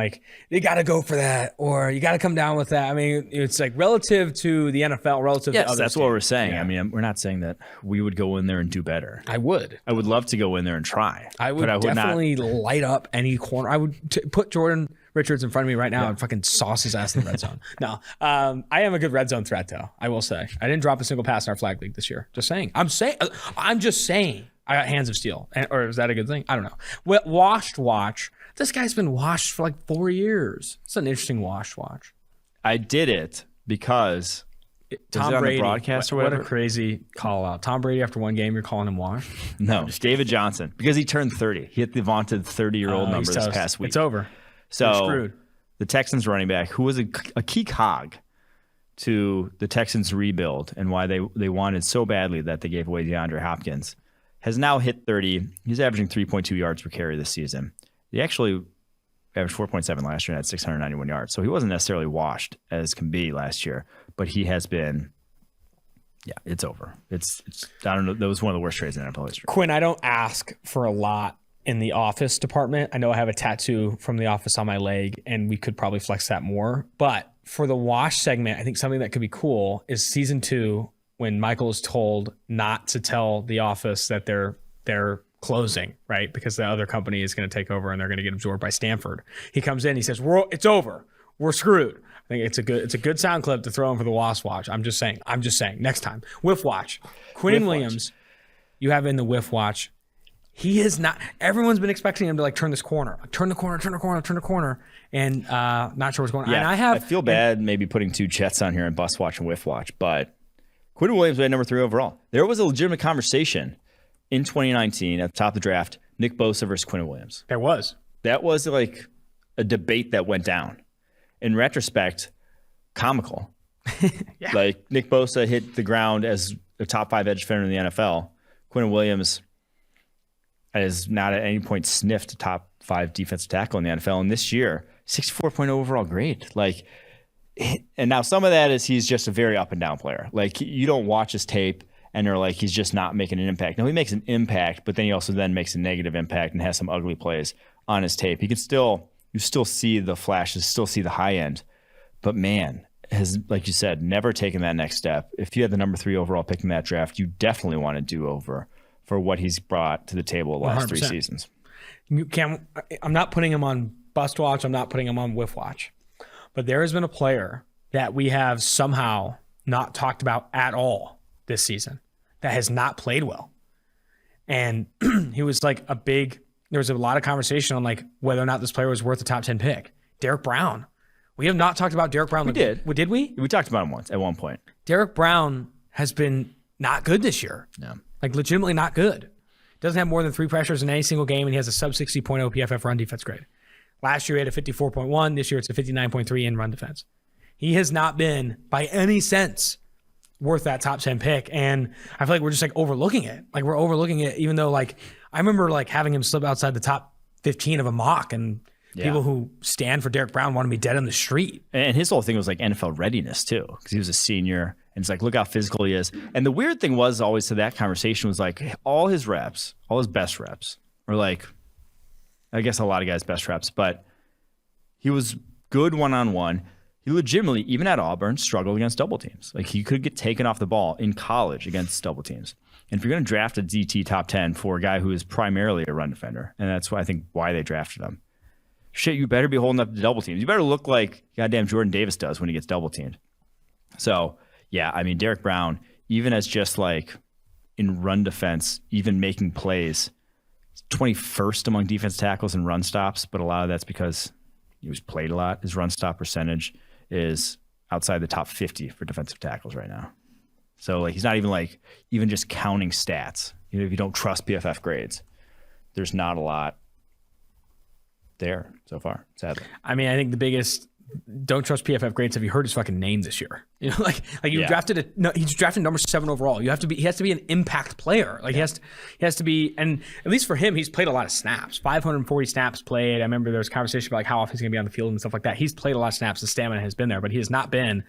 you got to go for that, or you got to come down with that. I mean, it's relative to the NFL, relative to others. That's what we're saying. Yeah. I mean, we're not saying that we would go in there and do better. I would love to go in there and try. I would definitely light up any corner. I would put Jordan Richards in front of me right now and fucking sauce his ass in the red zone. No, I am a good red zone threat, though. I will say I didn't drop a single pass in our flag league this year. Just saying. I'm just saying. I got hands of steel. Or is that a good thing? I don't know. Well, washed watch. This guy's been washed for 4 years. It's an interesting washed watch. I did it because Tom Brady, on the broadcast or whatever? What a crazy call out. Tom Brady, after one game, you're calling him washed? No, David Johnson. Because he turned 30. He hit the vaunted 30-year-old number this past week. It's over. So you're screwed. The Texans running back, who was a key cog to the Texans rebuild and why they wanted so badly that they gave away DeAndre Hopkins, has now hit 30. He's averaging 3.2 yards per carry this season. He actually averaged 4.7 last year and had 691 yards. So he wasn't necessarily washed as can be last year, but he has been, it's over. It's I don't know. That was one of the worst trades in NFL history. Quinn, I don't ask for a lot in the office department. I know I have a tattoo from The Office on my leg, and we could probably flex that more. But for the wash segment, I think something that could be cool is season 2, when Michael is told not to tell The Office that they're closing, right? Because the other company is going to take over and they're going to get absorbed by Stanford. He comes in, he says, "It's over. We're screwed." I think it's a good sound clip to throw in for the Wasp Watch. I'm just saying. Next time, Whiff Watch. Quinnen Williams, you have in the Whiff Watch. He is not. Everyone's been expecting him to turn this corner, turn the corner, and not sure what's going on. Yeah, and I feel bad maybe putting two Jets on here and Bus Watch and Whiff Watch, but Quinnen Williams went number 3 overall. There was a legitimate conversation in 2019 at the top of the draft, Nick Bosa versus Quinnen Williams. There was. That was a debate that went down. In retrospect, comical. Yeah. Nick Bosa hit the ground as a top 5 edge defender in the NFL. Quinnen Williams has not at any point sniffed a top 5 defensive tackle in the NFL. And this year, 64.0 overall grade. And now some of that is he's just a very up and down player. You don't watch his tape and they're he's just not making an impact. No, he makes an impact, but then he also then makes a negative impact and has some ugly plays on his tape. You still see the flashes, still see the high end, but man, has, like you said, never taken that next step. If you had the number 3 overall pick in that draft, you definitely want to do over for what he's brought to the table the last 100%. 3 seasons. I'm not putting him on Bust Watch. I'm not putting him on Whiff Watch. But there has been a player that we have somehow not talked about at all this season that has not played well. And he was there was a lot of conversation on whether or not this player was worth a top 10 pick. Derek Brown. We have not talked about Derek Brown. We did. Did we? We talked about him once at one point. Derek Brown has been not good this year. Yeah. Legitimately not good. Doesn't have more than 3 pressures in any single game, and he has a sub 60.0 PFF run defense grade. Last year, he had a 54.1. This year, it's a 59.3 in run defense. He has not been, by any sense, worth that top 10 pick. And I feel like we're just overlooking it. We're overlooking it, even though I remember having him slip outside the top 15 of a mock, and people who stand for Derek Brown want to be dead on the street. And his whole thing was NFL readiness too, because he was a senior. And it's look how physical he is. And the weird thing was always to that conversation was all his reps, all his best reps were I guess a lot of guys best reps, but he was good one-on-one. He legitimately, even at Auburn, struggled against double teams. Like, he could get taken off the ball in college against double teams. And if you're going to draft a DT top 10 for a guy who is primarily a run defender, and that's why I think why they drafted him, shit, you better be holding up to double teams. You better look like goddamn Jordan Davis does when he gets double teamed. So, yeah, I mean, Derek Brown, even as just like in run defense, even making plays, 21st among defense tackles and run stops, but a lot of that's because he was played a lot. His run stop percentage is outside the top 50 for defensive tackles right now. So like he's not even just counting stats. You know, if you don't trust PFF grades, there's not a lot there so far, sadly. I mean, I think the biggest don't trust PFF grades. Have you heard his fucking name this year? You know, like you drafted he's drafted number 7 overall. He has to be an impact player. Like he has to be, and at least for him, he's played a lot of snaps. 540 snaps played. I remember there was conversation about like how often he's gonna be on the field and stuff like that. He's played a lot of snaps. The stamina has been there, but he has not been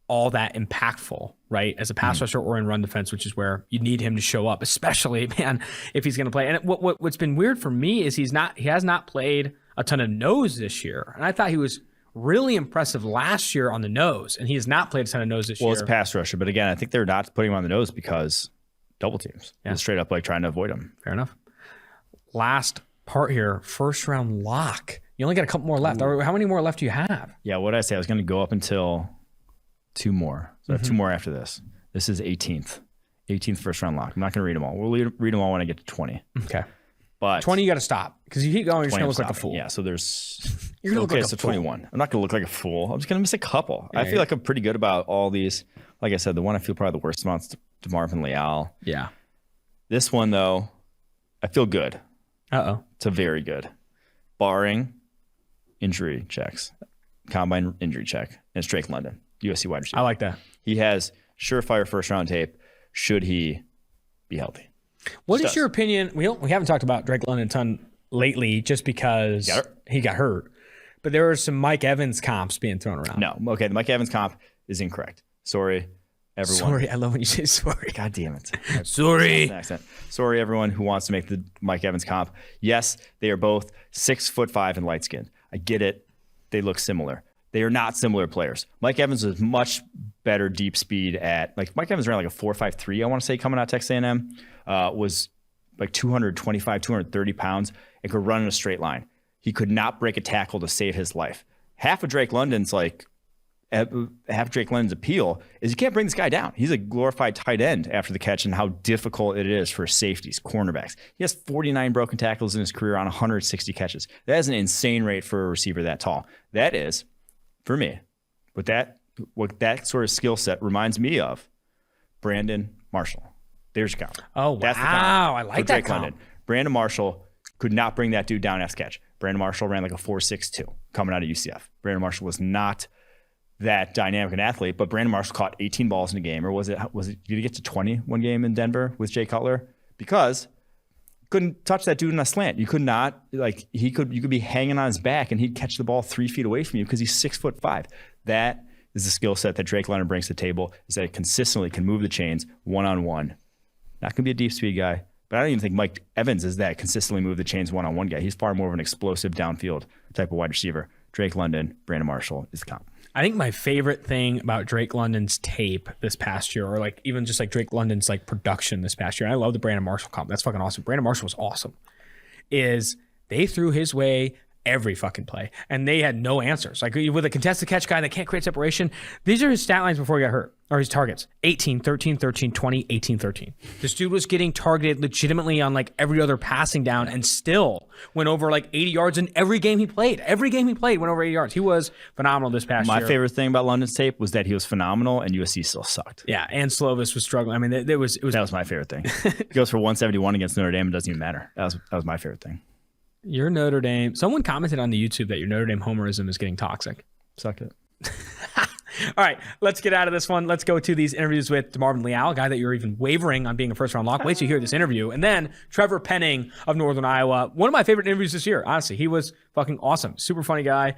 all that impactful, right? As a pass rusher or in run defense, which is where you need him to show up, especially, man, if he's going to play. And what's been weird for me is he has not played a ton of nose this year. And I thought he was really impressive last year on the nose, and he has not played a ton of nose this year. Well, it's a pass rusher, but again, I think they're not putting him on the nose because double teams. Yeah. It's straight up like trying to avoid him. Fair enough. Last part here, first round lock. You only got a couple more left. How many more left do you have? Yeah, what did I say? I was going to go up until 2 more. So I have 2 more after this. This is 18th. 18th first round lock. I'm not going to read them all. We'll read them all when I get to 20. Okay. But 20, you got to stop because you keep going, you're just going to look like a fool. Yeah, so there's... You're going to look like a fool. 21. I'm not going to look like a fool. I'm just going to miss a couple. Yeah, I feel like I'm pretty good about all these. Like I said, the one I feel probably the worst about is DeMarvin Leal. Yeah. This one, though, I feel good. Uh-oh. It's a very good. Barring injury checks. Combine injury check. And it's Drake London. USC wide receiver. I like that. He has surefire first round tape should he be healthy. What is your opinion? We haven't talked about Drake London a ton lately just because he got hurt. But there are some Mike Evans comps being thrown around. No. Okay, the Mike Evans comp is incorrect. Sorry, everyone. Sorry, I love when you say sorry. God damn it. Sorry. Sorry, everyone who wants to make the Mike Evans comp. Yes, they are both 6'5" and light skinned. I get it. They look similar. They are not similar players. Mike Evans was much better deep speed at, like, Mike Evans ran like a 4.53, I want to say, coming out of Texas A&M. Was like 225, 230 pounds, and could run in a straight line. He could not break a tackle to save his life. Half of Drake London's appeal is you can't bring this guy down. He's a glorified tight end after the catch, and how difficult it is for safeties, cornerbacks. He has 49 broken tackles in his career on 160 catches. That is an insane rate for a receiver that tall. That is, for me, what that sort of skill set reminds me of, Brandon Marshall. There's your count. Oh, wow. That's the count. I like that count. London. Brandon Marshall could not bring that dude down after catch. Brandon Marshall ran like a 4.62 coming out of UCF. Brandon Marshall was not that dynamic an athlete, but Brandon Marshall caught 18 balls in a game, or was it did he get to 20 one game in Denver with Jay Cutler? Because couldn't touch that dude in a slant. You could not, like, you could be hanging on his back and he'd catch the ball 3 feet away from you because he's 6'5". That is the skill set that Drake London brings to the table, is that it consistently can move the chains one-on-one. Not going to be a deep speed guy, but I don't even think Mike Evans is that consistently move the chains one-on-one guy. He's far more of an explosive downfield type of wide receiver. Drake London, Brandon Marshall is the comp. I think my favorite thing about Drake London's tape this past year, or like even just like Drake London's like production this past year, and I love the Brandon Marshall comp. That's fucking awesome. Brandon Marshall was awesome. Is they threw his way every fucking play, and they had no answers. Like with a contested catch guy that can't create separation, these are his stat lines before he got hurt, or his targets: 18, 13, 13, 20, 18, 13. This dude was getting targeted legitimately on like every other passing down, and still went over like 80 yards in every game he played. Every game he played went over 80 yards. He was phenomenal this past year. My favorite thing about London's tape was that he was phenomenal, and USC still sucked. Yeah, and Slovis was struggling. I mean, that was my favorite thing. He goes for 171 against Notre Dame. It doesn't even matter. That was my favorite thing. Your Notre Dame. Someone commented on the YouTube that your Notre Dame homerism is getting toxic. Sucked it. All right, let's get out of this one. Let's go to these interviews with DeMarvin Leal, a guy that you're even wavering on being a first-round lock. Wait till you hear this interview. And then Trevor Penning of Northern Iowa. One of my favorite interviews this year, honestly. He was fucking awesome. Super funny guy.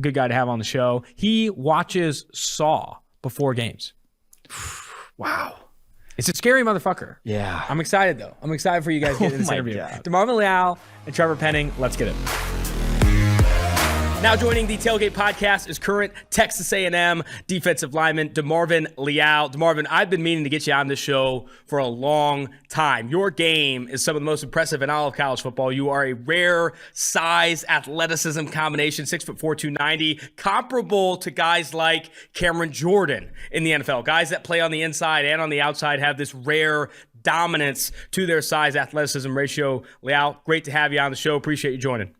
Good guy to have on the show. He watches Saw before games. Wow. It's a scary motherfucker. Yeah. I'm excited, though. I'm excited for you guys getting this my interview. God. DeMarvin Leal and Trevor Penning, let's get it. Now joining the Tailgate Podcast is current Texas A&M defensive lineman DeMarvin Leal. DeMarvin, I've been meaning to get you on this show for a long time. Your game is some of the most impressive in all of college football. You are a rare size athleticism combination, 6'4", 290, comparable to guys like Cameron Jordan in the NFL. Guys that play on the inside and on the outside have this rare dominance to their size athleticism ratio. Leal, great to have you on the show. Appreciate you joining.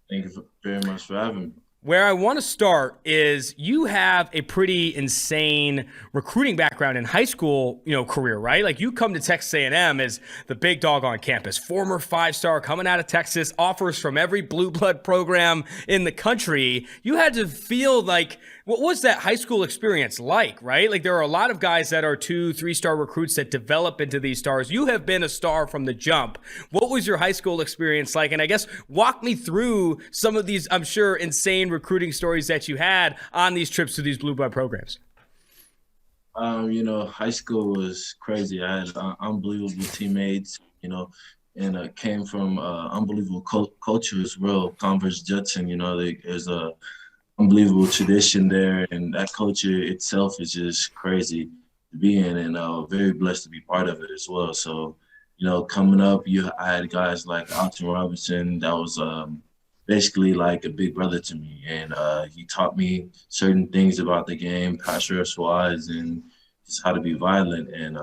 Thank you very much for having me. Where I want to start is you have a pretty insane recruiting background in high school, career, right? Like you come to Texas A&M as the big dog on campus, former 5-star coming out of Texas, offers from every blue blood program in the country. You had to feel like, what was that high school experience like, right? Like there are a lot of guys that are 2-3-star recruits that develop into these stars. You have been a star from the jump. What was your high school experience like? And I guess walk me through some of these, I'm sure, insane recruiting stories that you had on these trips to these blue blood programs. High school was crazy. I had unbelievable teammates, and came from unbelievable culture as well. Converse Judson, there's a unbelievable tradition there, and that culture itself is just crazy to be in, and very blessed to be part of it as well. So, coming up, I had guys like Alton Robinson that was basically like a big brother to me, and he taught me certain things about the game, pass rush wise, and just how to be violent. And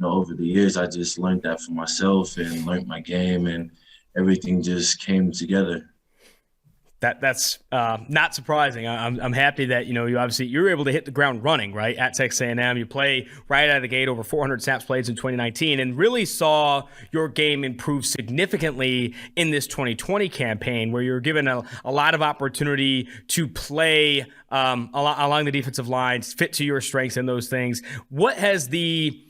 over the years, I just learned that for myself and learned my game, and everything just came together. That's not surprising. I'm happy that you're able to hit the ground running, right, at Texas A&M. You play right out of the gate, over 400 snaps played in 2019, and really saw your game improve significantly in this 2020 campaign, where you're given a lot of opportunity to play along the defensive lines, fit to your strengths and those things. What has the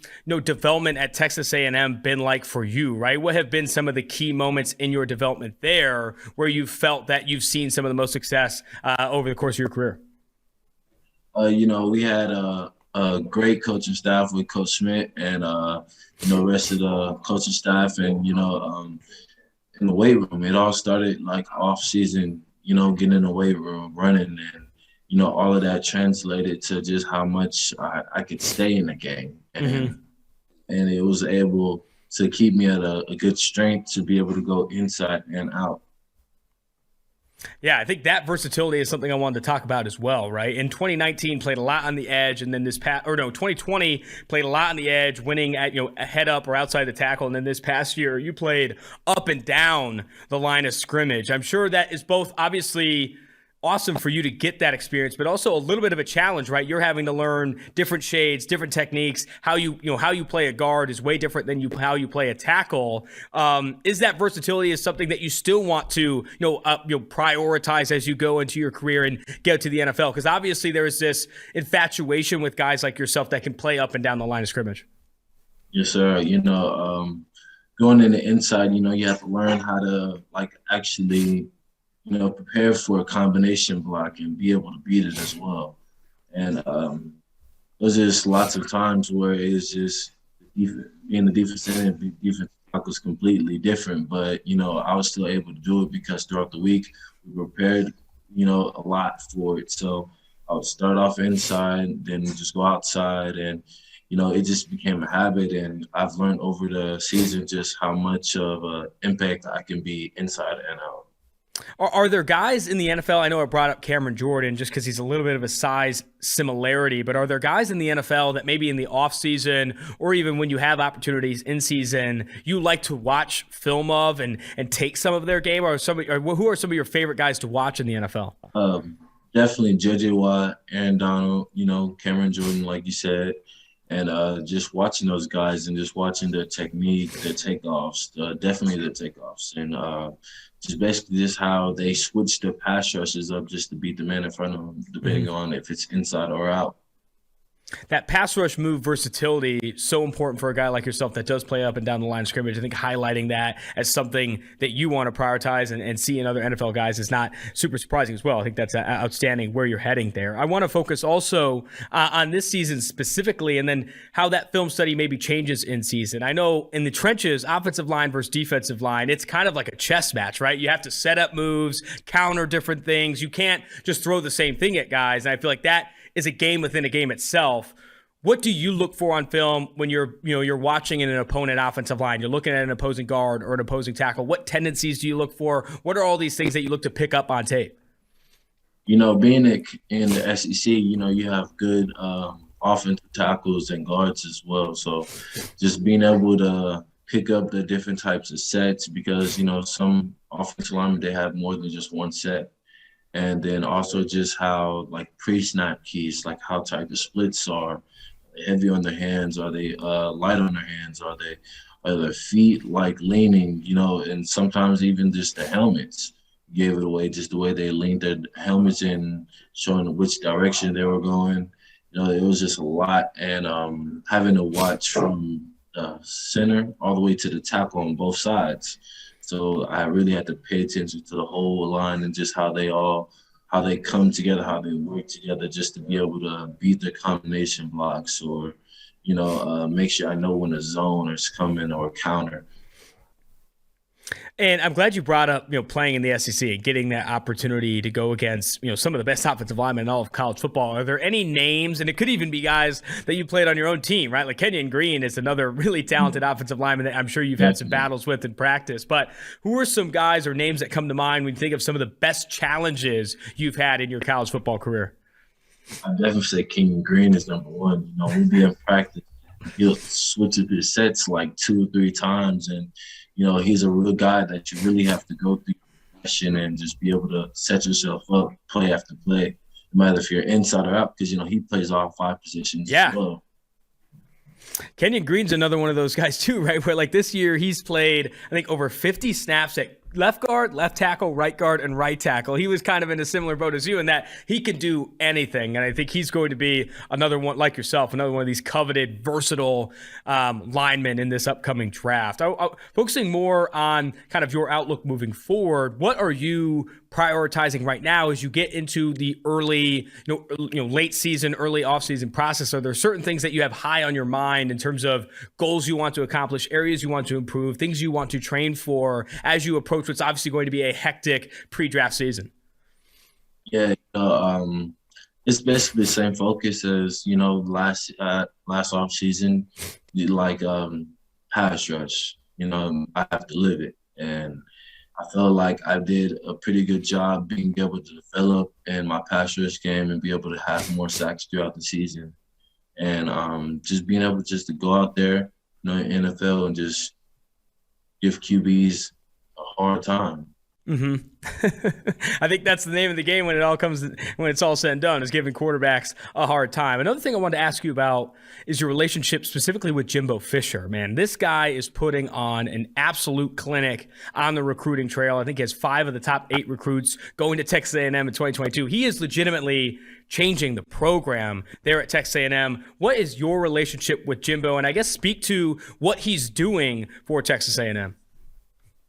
development at Texas A&M been like for you, right? What have been some of the key moments in your development there where you felt that you've seen some of the most success over the course of your career? We had a great coaching staff with Coach Schmidt and the rest of the coaching staff, and in the weight room. It all started like off season, getting in the weight room, running, and all of that translated to just how much I could stay in the game, and it was able to keep me at a good strength to be able to go inside and out. Yeah, I think that versatility is something I wanted to talk about as well, right? In 2019, played a lot on the edge, and then 2020 played a lot on the edge, winning at head up or outside the tackle, and then this past year you played up and down the line of scrimmage. I'm sure that is both obviously awesome for you to get that experience, but also a little bit of a challenge, right? You're having to learn different shades, different techniques. How you play a guard is way different than how you play a tackle. Is that versatility is something that you still want to prioritize as you go into your career and get to the NFL? Because obviously there is this infatuation with guys like yourself that can play up and down the line of scrimmage. Yes, sir. Going in the inside, you have to learn how to actually prepare for a combination block and be able to beat it as well. And there's just lots of times where it's just being the defensive end, defense block was completely different. But, I was still able to do it because throughout the week we prepared, a lot for it. So I would start off inside, then just go outside, and, it just became a habit. And I've learned over the season just how much of an impact I can be inside and out. Are there guys in the NFL, I know I brought up Cameron Jordan just because he's a little bit of a size similarity, but are there guys in the NFL that maybe in the offseason or even when you have opportunities in season, you like to watch film of and take some of their game? Or who are some of your favorite guys to watch in the NFL? Definitely J.J. Watt, Aaron Donald, Cameron Jordan, like you said. And just watching those guys and just watching their technique, their takeoffs, definitely their takeoffs. And just basically just how they switch their pass rushes up just to beat the man in front of them, depending on if it's inside or out. That pass rush move versatility, so important for a guy like yourself that does play up and down the line of scrimmage. I think highlighting that as something that you want to prioritize and see in other NFL guys is not super surprising as well. I think that's outstanding where you're heading there. I want to focus also on this season specifically, and then how that film study maybe changes in season. I know in the trenches, offensive line versus defensive line, it's kind of like a chess match, right? You have to set up moves, counter different things. You can't just throw the same thing at guys. And I feel like that is a game within a game itself. What do you look for on film when you're watching an opponent offensive line? You're looking at an opposing guard or an opposing tackle. What tendencies do you look for? What are all these things that you look to pick up on tape? Being in the SEC, you have good offensive tackles and guards as well. So just being able to pick up the different types of sets, because, some offensive linemen, they have more than just one set. And then also just how, like, pre-snap keys, like how tight the splits are, heavy on their hands, are they light on their hands, are their feet, like, leaning, and sometimes even just the helmets gave it away, just the way they leaned their helmets in, showing which direction they were going. It was just a lot. And having to watch from the center all the way to the tackle on both sides. So I really had to pay attention to the whole line and just how they come together, how they work together, just to be able to beat the combination blocks, or, make sure I know when a zone is coming or counter. And I'm glad you brought up, playing in the SEC and getting that opportunity to go against, some of the best offensive linemen in all of college football. Are there any names, and it could even be guys that you played on your own team, right? Like Kenyon Green is another really talented offensive lineman that I'm sure you've had some battles with in practice. But who are some guys or names that come to mind when you think of some of the best challenges you've had in your college football career? I definitely say Kenyon Green is number one. We'll be in practice, he'll switch up his sets like 2 or 3 times, and he's a real guy that you really have to go through your and just be able to set yourself up play after play, no matter if you're inside or out, because, he plays all 5 positions as well. Kenyon Green's another one of those guys too, right? Where, like, this year he's played, I think, over 50 snaps at left guard, left tackle, right guard, and right tackle. He was kind of in a similar boat as you in that he could do anything. And I think he's going to be another one like yourself, another one of these coveted, versatile linemen in this upcoming draft. Focusing more on kind of your outlook moving forward, what are you prioritizing right now as you get into the early, late season, early offseason process? Are there certain things that you have high on your mind in terms of goals you want to accomplish, areas you want to improve, things you want to train for as you approach what's obviously going to be a hectic pre-draft season? Yeah, it's basically the same focus as, last off season, like pass rush. I have to live it, and I felt like I did a pretty good job being able to develop in my pass rush game and be able to have more sacks throughout the season, and just being able just to go out there, in NFL and just give QBs a hard time. Mm-hmm. I think that's the name of the game when it's all said and done, is giving quarterbacks a hard time. Another thing I wanted to ask you about is your relationship specifically with Jimbo Fisher. Man, this guy is putting on an absolute clinic on the recruiting trail. I think he has 5 of the top 8 recruits going to Texas A&M in 2022. He is legitimately changing the program there at Texas A&M. What is your relationship with Jimbo? And I guess speak to what he's doing for Texas A&M.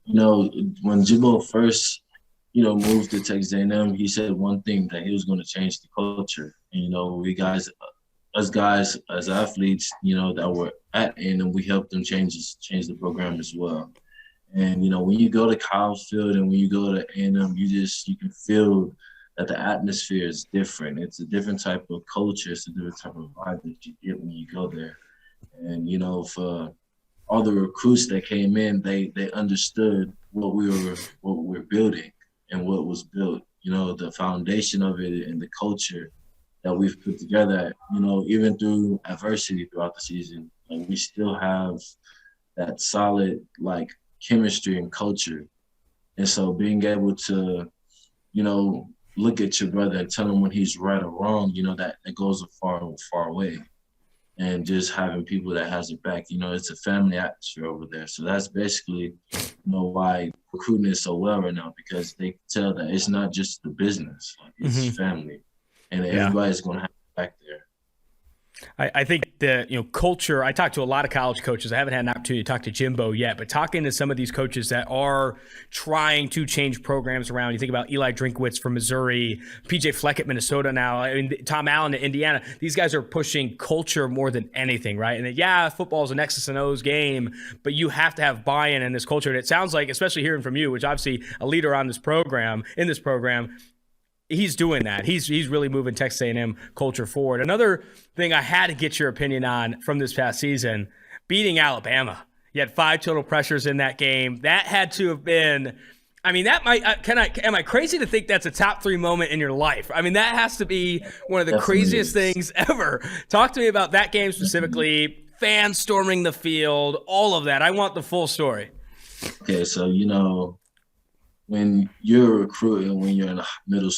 When Jimbo first, moved to Texas A&M, he said one thing, that he was going to change the culture. And, we guys, as athletes, that were at A&M, we helped them change the program as well. And, when you go to Kyle's Field and when you go to A&M, you can feel that the atmosphere is different. It's a different type of culture. It's a different type of vibe that you get when you go there. And, for all the recruits that came in, they understood what we were building and what was built, the foundation of it and the culture that we've put together, even through adversity throughout the season. Like, we still have that solid, like, chemistry and culture. And so being able to, look at your brother and tell him when he's right or wrong, that goes a far way. And just having people that has it back, it's a family atmosphere over there. So that's basically, why recruiting is so well right now, because they can tell that it's not just the business, like, it's family, and everybody's going to have it back there. I think the culture. I talked to a lot of college coaches. I haven't had an opportunity to talk to Jimbo yet, but talking to some of these coaches that are trying to change programs around. You think about Eli Drinkwitz from Missouri, PJ Fleck at Minnesota now. I mean, Tom Allen at Indiana. These guys are pushing culture more than anything, right? And football is an X's and O's game, but you have to have buy-in in this culture. And it sounds like, especially hearing from you, which obviously a leader on this program, he's doing that. He's really moving Texas A&M culture forward. Another thing I had to get your opinion on from this past season, beating Alabama. You had 5 total pressures in that game. That had to have been, I mean, that might, am I crazy to think that's a top 3 moment in your life? I mean, that has to be one of the craziest things ever. Talk to me about that game specifically, fans storming the field, all of that. I want the full story. Okay, so, when you're a recruit and when you're in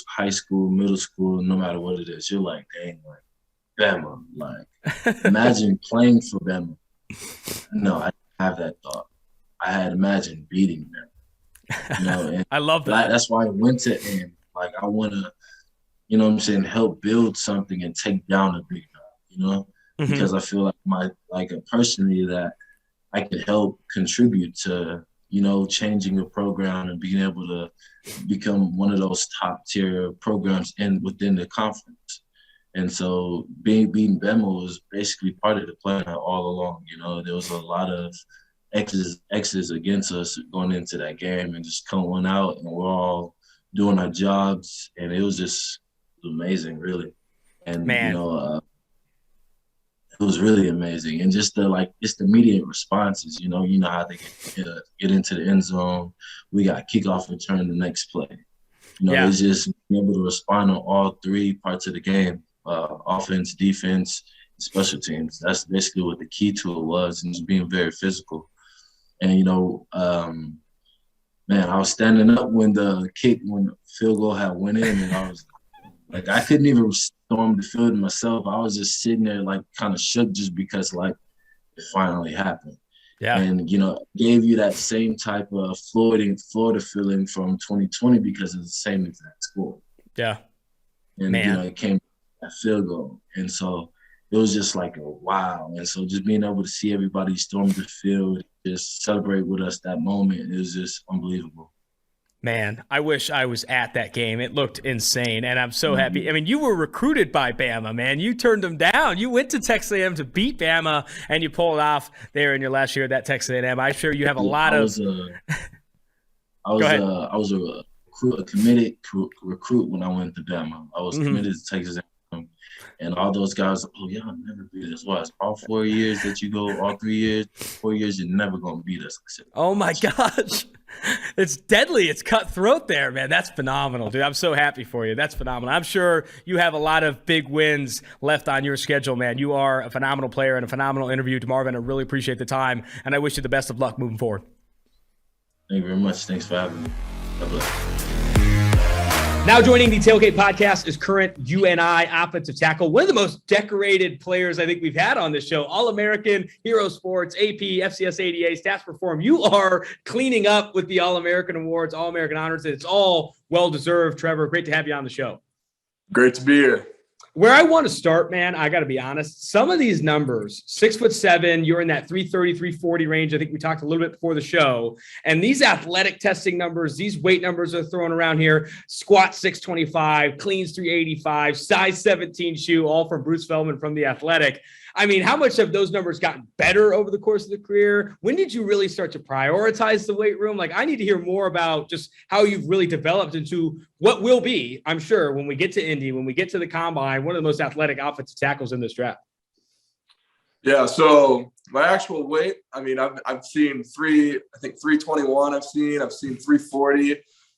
high school, middle school, no matter what it is, you're like, dang, like, Bama. Like, imagine playing for Bama. No, I didn't have that thought. I had imagined beating them. And I love that. That's why I went to AM. Like, I want to, help build something and take down a big guy, because I feel like personally that I could help contribute to changing a program and being able to become one of those top tier programs within the conference. And so beating Bama was basically part of the plan all along. There was a lot of X's against us going into that game and just coming out and we're all doing our jobs. And it was just amazing, really. And, it was really amazing. And just the immediate responses, you know how they get into the end zone. We got kickoff return the next play. It's just being able to respond on all 3 parts of the game, offense, defense, special teams. That's basically what the key to it was, and just being very physical. And, I was standing up when the field goal had went in, and I was like, I couldn't even storm the field myself. I was just sitting there, like, kind of shook just because, like, it finally happened. Yeah. And, gave you that same type of Florida feeling from 2020 because it's the same exact score. Yeah. And, it came that field goal. And so it was just like a wow. And so just being able to see everybody storm the field, just celebrate with us that moment, it was just unbelievable. Man, I wish I was at that game. It looked insane, and I'm so happy. I mean, you were recruited by Bama, man. You turned them down. You went to Texas A&M to beat Bama, and you pulled off there in your last year at that Texas A&M. I'm sure you have a lot of. I was a committed recruit when I went to Bama. I was committed to Texas A&M, and all those guys. Oh, y'all never beat us. What? All 4 years that you go, all 3 years, 4 years, you're never gonna beat us. I said, oh my gosh. It's deadly. It's cutthroat there, man. That's phenomenal, dude. I'm so happy for you. That's phenomenal. I'm sure you have a lot of big wins left on your schedule, man. You are a phenomenal player and a phenomenal interview. DeMarvin, I really appreciate the time, and I wish you the best of luck moving forward. Thank you very much. Thanks for having me. God bless. Now joining the Tailgate Podcast is current UNI offensive tackle, one of the most decorated players I think we've had on this show. All-American, Hero Sports, AP, FCS ADA, Stats Perform. You are cleaning up with the All-American Awards, All-American Honors. It's all well-deserved, Trevor. Great to have you on the show. Great to be here. Where I want to start, man, I got to be honest. Some of these numbers, 6'7", you're in that 330, 340 range. I think we talked a little bit before the show. And these athletic testing numbers, these weight numbers are thrown around here. Squat 625, cleans 385, size 17 shoe, all from Bruce Feldman from The Athletic. I mean, how much have those numbers gotten better over the course of the career? When did you really start to prioritize the weight room? Like, I need to hear more about just how you've really developed into what will be, I'm sure, when we get to Indy, when we get to the combine, one of the most athletic offensive tackles in this draft. Yeah, so my actual weight, I mean, I've seen 321 I've seen 340.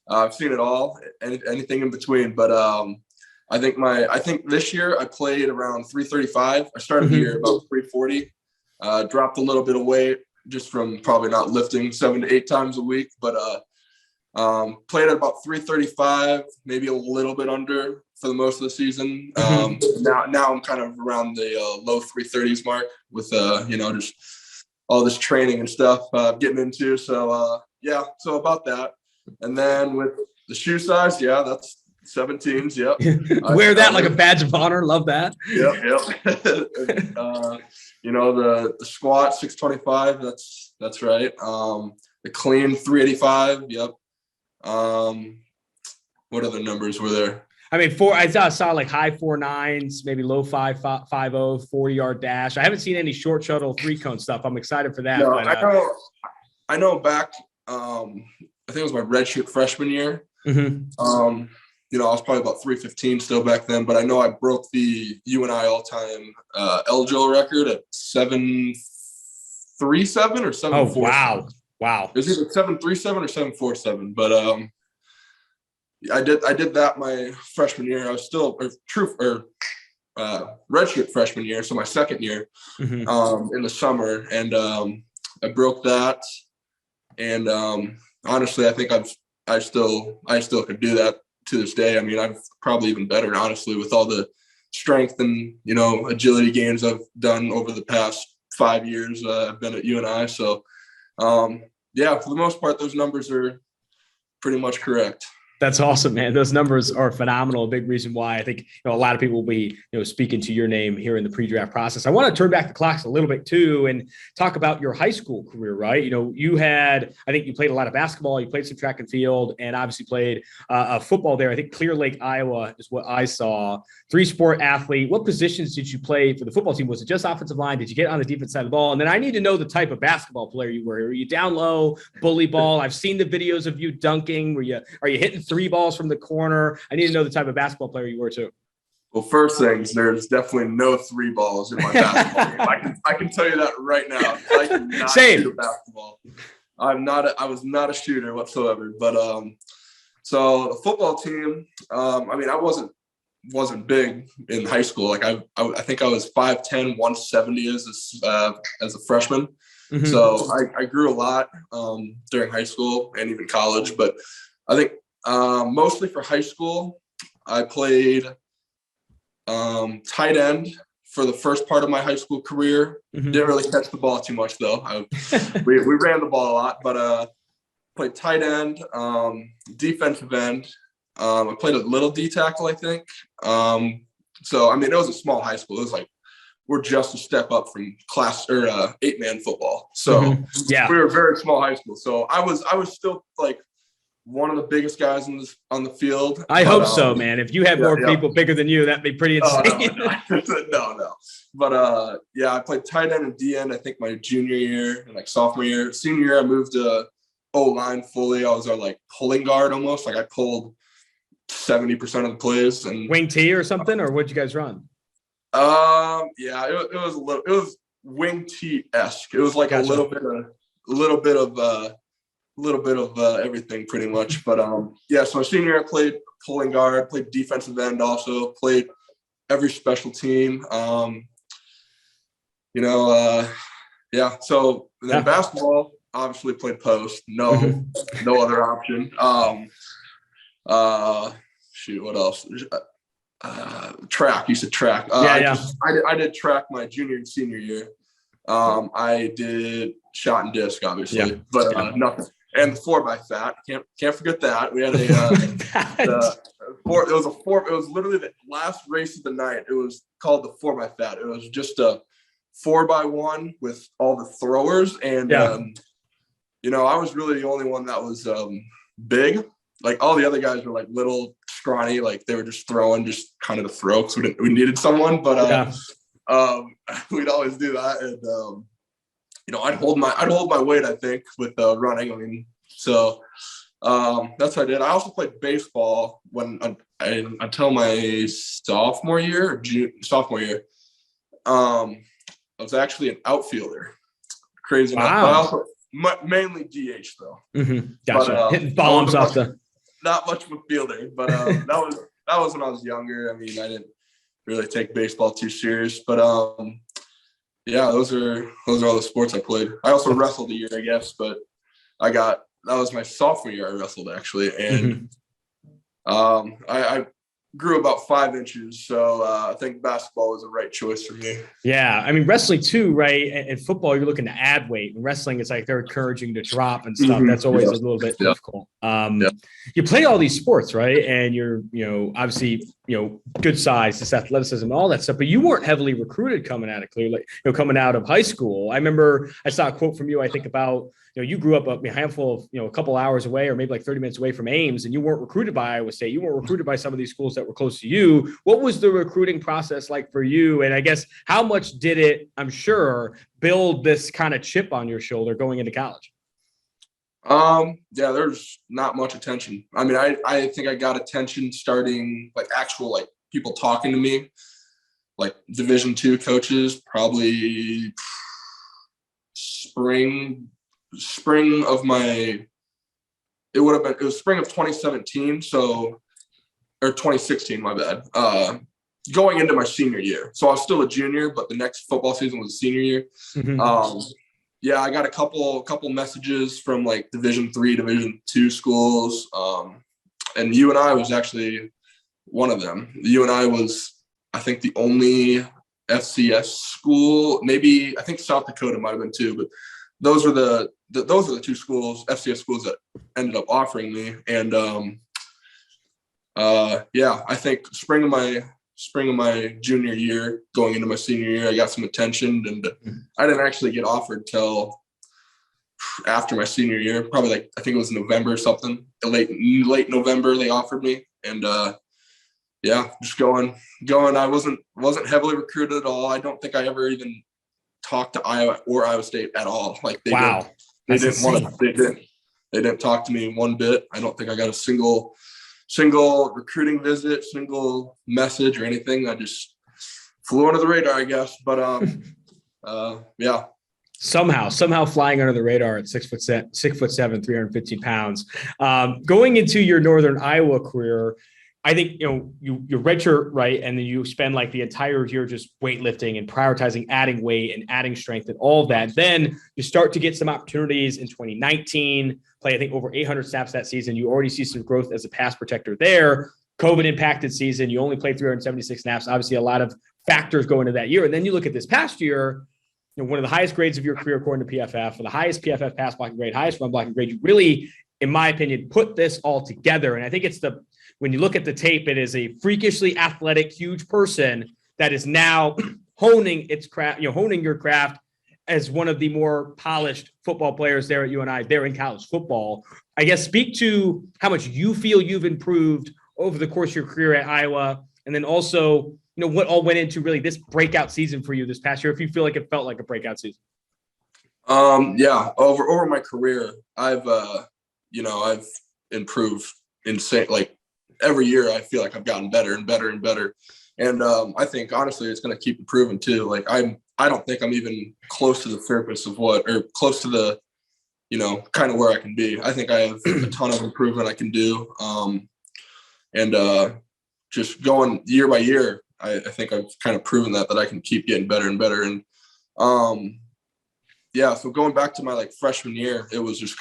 I've seen it all, anything in between. But I think this year I played around 335. I started the year about 340. Dropped a little bit of weight just from probably not lifting 7 to 8 times a week, but played at about 335, maybe a little bit under for the most of the season. Now I'm kind of around the low 330s mark with just all this training and stuff getting into. So so about that. And then with the shoe size, 17s. Yep. Wear that like a badge of honor. Love that. Yep. The squat 625. That's right. The clean 385. Yep. What other numbers were there? I mean, I saw like high 4.9s, maybe low 5.50, 40-yard dash. I haven't seen any short shuttle 3-cone stuff. I'm excited for that. No, but, I know back, I think it was my redshirt freshman year. Mm-hmm. I was probably about 315 still back then, but I know I broke the UNI all-time eligible record at 737 or 747. Oh, wow. It was either 737 or 747, but I did that my freshman year. I was still redshirt freshman year, so my second year in the summer, and I broke that. And honestly, I think I still could do that to this day. I mean, I'm probably even better, honestly, with all the strength and agility gains I've done over the past 5 years. I've been at UNI, so for the most part, those numbers are pretty much correct. That's awesome, man. Those numbers are phenomenal. A big reason why I think a lot of people will be speaking to your name here in the pre-draft process. I want to turn back the clocks a little bit too and talk about your high school career, right? You had, I think you played a lot of basketball, you played some track and field, and obviously played football there. I think Clear Lake, Iowa is what I saw. 3-sport athlete. What positions did you play for the football team? Was it just offensive line? Did you get on the defense side of the ball? And then I need to know the type of basketball player you were. Were you down low, bully ball? I've seen the videos of you dunking. Are you hitting 3 balls from the corner? I need to know the type of basketball player you were too. Well, first things, there's definitely no 3 balls in my basketball game. I can tell you that right now. I cannot shoot a basketball. I was not a shooter whatsoever. But so the football team, I wasn't big in high school. Like I think I was 5'10", 170 as a freshman. Mm-hmm. So I grew a lot during high school and even college. But I think mostly for high school, I played tight end for the first part of my high school career. Mm-hmm. Didn't really catch the ball too much though. We ran the ball a lot, but played tight end, defensive end. I played a little D tackle, I think. So it was a small high school. It was like we're just a step up from class or 8-man football. So we were a very small high school. So I was still like one of the biggest guys on the field. I hope so, man. If you had more people bigger than you, that'd be pretty insane. No. But I played tight end and D end, I think my junior year and like sophomore year. Senior year, I moved to O-line fully. I was our pulling guard almost. Like I pulled 70% of the plays. And wing T or something, or what'd you guys run? It was wing T-esque. It was like a little bit of everything pretty much. But so senior year I played pulling guard, played defensive end also, played every special team. So then basketball, obviously played post. No other option. What else? Track. You said track. I did track my junior and senior year. I did shot and disc, obviously, but nothing. And the 4x fat, can't forget that. We had it was literally the last race of the night. It was called the 4x fat. It was just a 4x1 with all the throwers, and I was really the only one that was big. Like all the other guys were like little, scrawny, like they were just throwing, just kind of to throw because we needed someone. But we'd always do that, and I'd hold my weight, I think, with running. So that's what I did. I also played baseball until my sophomore year. I was actually an outfielder. Crazy enough. But I also mainly DH though. Mm-hmm. Gotcha. But, hitting bombs off the. Not much of a fielder, but that was when I was younger. I didn't really take baseball too serious, but those are all the sports I played. I also wrestled a year, I guess, but that was my sophomore year I wrestled actually. And I grew about 5 inches. So I think basketball was the right choice for me. Yeah. I mean, wrestling too, right? And football, you're looking to add weight. And wrestling, it's like they're encouraging to drop and stuff. That's always a little bit difficult. You play all these sports, right? And you're, obviously, good size, this athleticism, all that stuff. But you weren't heavily recruited coming out of clearly, coming out of high school. I remember I saw a quote from you, I think about, you grew up a handful of, a couple hours away or maybe like 30 minutes away from Ames, and you weren't recruited by Iowa State. You weren't recruited by some of these schools that were close to you. What was the recruiting process like for you? And I guess how much did it, I'm sure, build this kind of chip on your shoulder going into college? Yeah, there's not much attention. I mean, I think I got attention starting like actual like people talking to me, like Division II coaches, probably spring of my, it was spring of 2017. So, or 2016, my bad. Going into my senior year. So I was still a junior, but the next football season was a senior year. Mm-hmm. Yeah, I got a couple messages from like Division III, Division II schools. And UNI was actually one of them. UNI was, I think, the only FCS school, maybe I think South Dakota might have been too, but those are the two schools, FCS schools, that ended up offering me. And yeah, I think spring of my junior year, going into my senior year, I got some attention, and I didn't actually get offered till after my senior year, probably like, I think it was November or something, late November they offered me. And yeah, just going. I wasn't heavily recruited at all. I don't think I ever even talked to Iowa or Iowa State at all. Like they didn't talk to me one bit. I don't think I got a single recruiting visit, single message or anything. I just flew under the radar, I guess. But yeah. Somehow flying under the radar at 6'7", 315 pounds. Going into your Northern Iowa career, I think, you're redshirt, right? And then you spend like the entire year just weightlifting and prioritizing adding weight and adding strength and all that. Then you start to get some opportunities in 2019, play, I think, over 800 snaps that season. You already see some growth as a pass protector there. COVID impacted season. You only played 376 snaps. Obviously, a lot of factors go into that year. And then you look at this past year, one of the highest grades of your career, according to PFF, or the highest PFF pass blocking grade, highest run blocking grade. You really, in my opinion, put this all together. And I think it's when you look at the tape, it is a freakishly athletic, huge person that is now honing its craft, honing your craft as one of the more polished football players there at UNI, there in college football. I guess speak to how much you feel you've improved over the course of your career at Iowa. And then also, what all went into really this breakout season for you this past year, if you feel like it felt like a breakout season. Yeah, over my career, I've improved insane. Like every year I feel like I've gotten better and better and better. And I think honestly it's going to keep improving too. Like I don't think I'm even close to the surface of close to the, kind of where I can be. I think I have a ton of improvement I can do. And just going year by year, I think I've kind of proven that I can keep getting better and better. And yeah, so going back to my like freshman year, it was just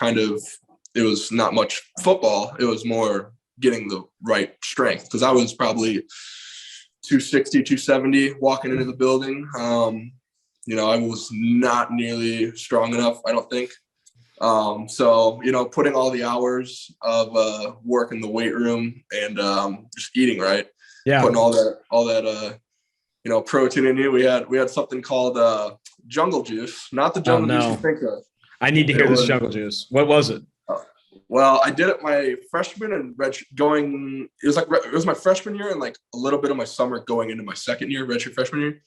it was not much football. It was more getting the right strength, because I was probably 260, 270 walking into the building. I was not nearly strong enough, I don't think. So, putting all the hours of work in the weight room and just eating right, putting all that protein in you. We had something called jungle juice, not the jungle juice you think of. I need to hear this jungle juice. What was it? Well, I did it my freshman and it was my freshman year and like a little bit of my summer going into my second year, redshirt freshman year.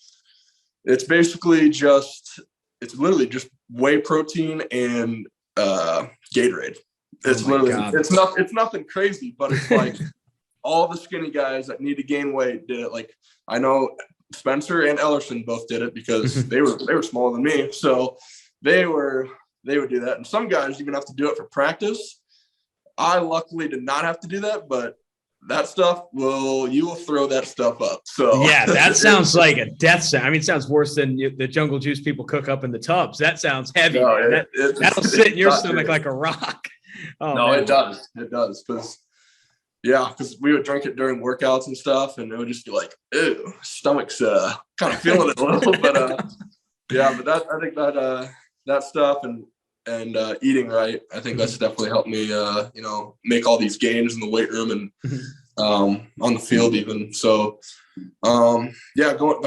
It's basically it's literally just whey protein and Gatorade. It's it's nothing crazy, but it's like all the skinny guys that need to gain weight did it. Like I know Spencer and Ellerson both did it because they were smaller than me, so they would do that. And some guys even have to do it for practice. I luckily did not have to do that, but that stuff you will throw that stuff up. So yeah, that sounds like a death sentence. I mean, it sounds worse than the jungle juice people cook up in the tubs. That sounds heavy. No, that'll sit in your stomach like a rock. Oh, no, man. It does. Because Yeah, because we would drink it during workouts and stuff, and it would just be like, ew, stomach's kind of feeling it a little. But yeah, but I think that stuff and eating right, I think that's definitely helped me, make all these gains in the weight room and on the field even. So, my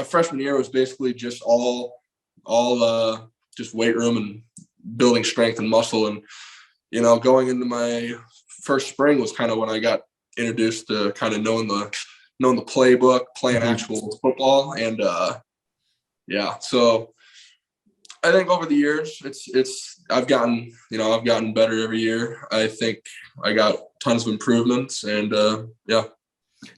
freshman year was basically just all just weight room and building strength and muscle. And, going into my first spring was kind of when I got introduced to kind of knowing the playbook, playing actual football. And, so I think over the years I've gotten better every year. I think I got tons of improvements and,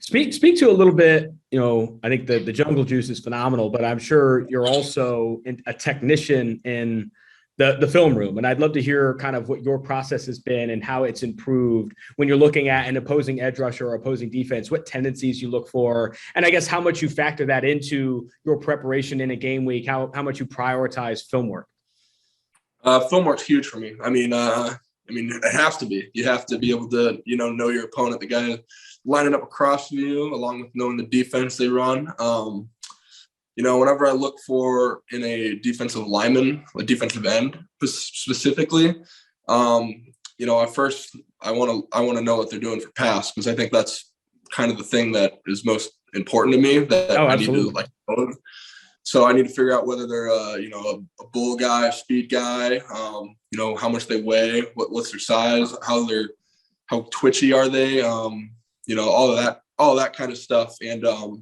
Speak to a little bit, I think the jungle juice is phenomenal, but I'm sure you're also a technician in the film room. And I'd love to hear kind of what your process has been and how it's improved when you're looking at an opposing edge rusher or opposing defense, what tendencies you look for, and I guess how much you factor that into your preparation in a game week, how much you prioritize film work. Film work's huge for me. I mean, it has to be. You have to be able to, know your opponent, the guy lining up across from you, along with knowing the defense they run. Whenever I look for in a defensive lineman, a defensive end specifically, at first I want to know what they're doing for pass, because I think that's kind of the thing that is most important to me that I need to know. So I need to figure out whether they're a bull guy, a speed guy, how much they weigh, what's their size, how twitchy are they, all of that kind of stuff. And that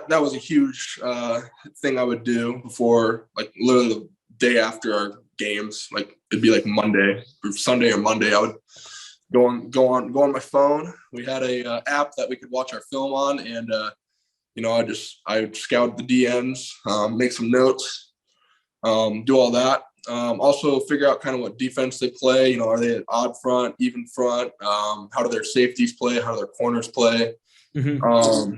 was a huge thing I would do before, like literally the day after our games. Like it'd be like Monday or Sunday or Monday. I would go on my phone. We had a app that we could watch our film on, and I would scout the DMs, make some notes, do all that. Also figure out kind of what defense they play. Are they an odd front, even front? How do their safeties play? How do their corners play? Mm-hmm.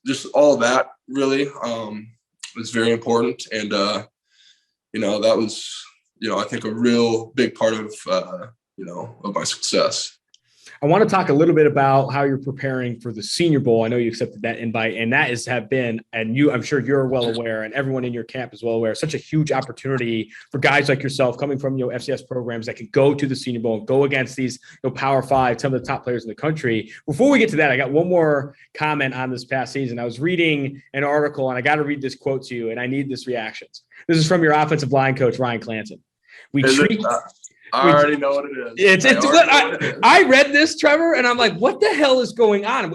Just all of that really was very important. And, that was, I think a real big part of my success. I want to talk a little bit about how you're preparing for the Senior Bowl. I know you accepted that invite, and that I'm sure you're well aware, and everyone in your camp is well aware, such a huge opportunity for guys like yourself coming from FCS programs that could go to the Senior Bowl and go against these Power 5, some of the top players in the country. Before we get to that, I got one more comment on this past season. I was reading an article, and I got to read this quote to you, and I need this reactions. This is from your offensive line coach, Ryan Clanton. I already know what it is. I read this, Trevor, and I'm like, what the hell is going on?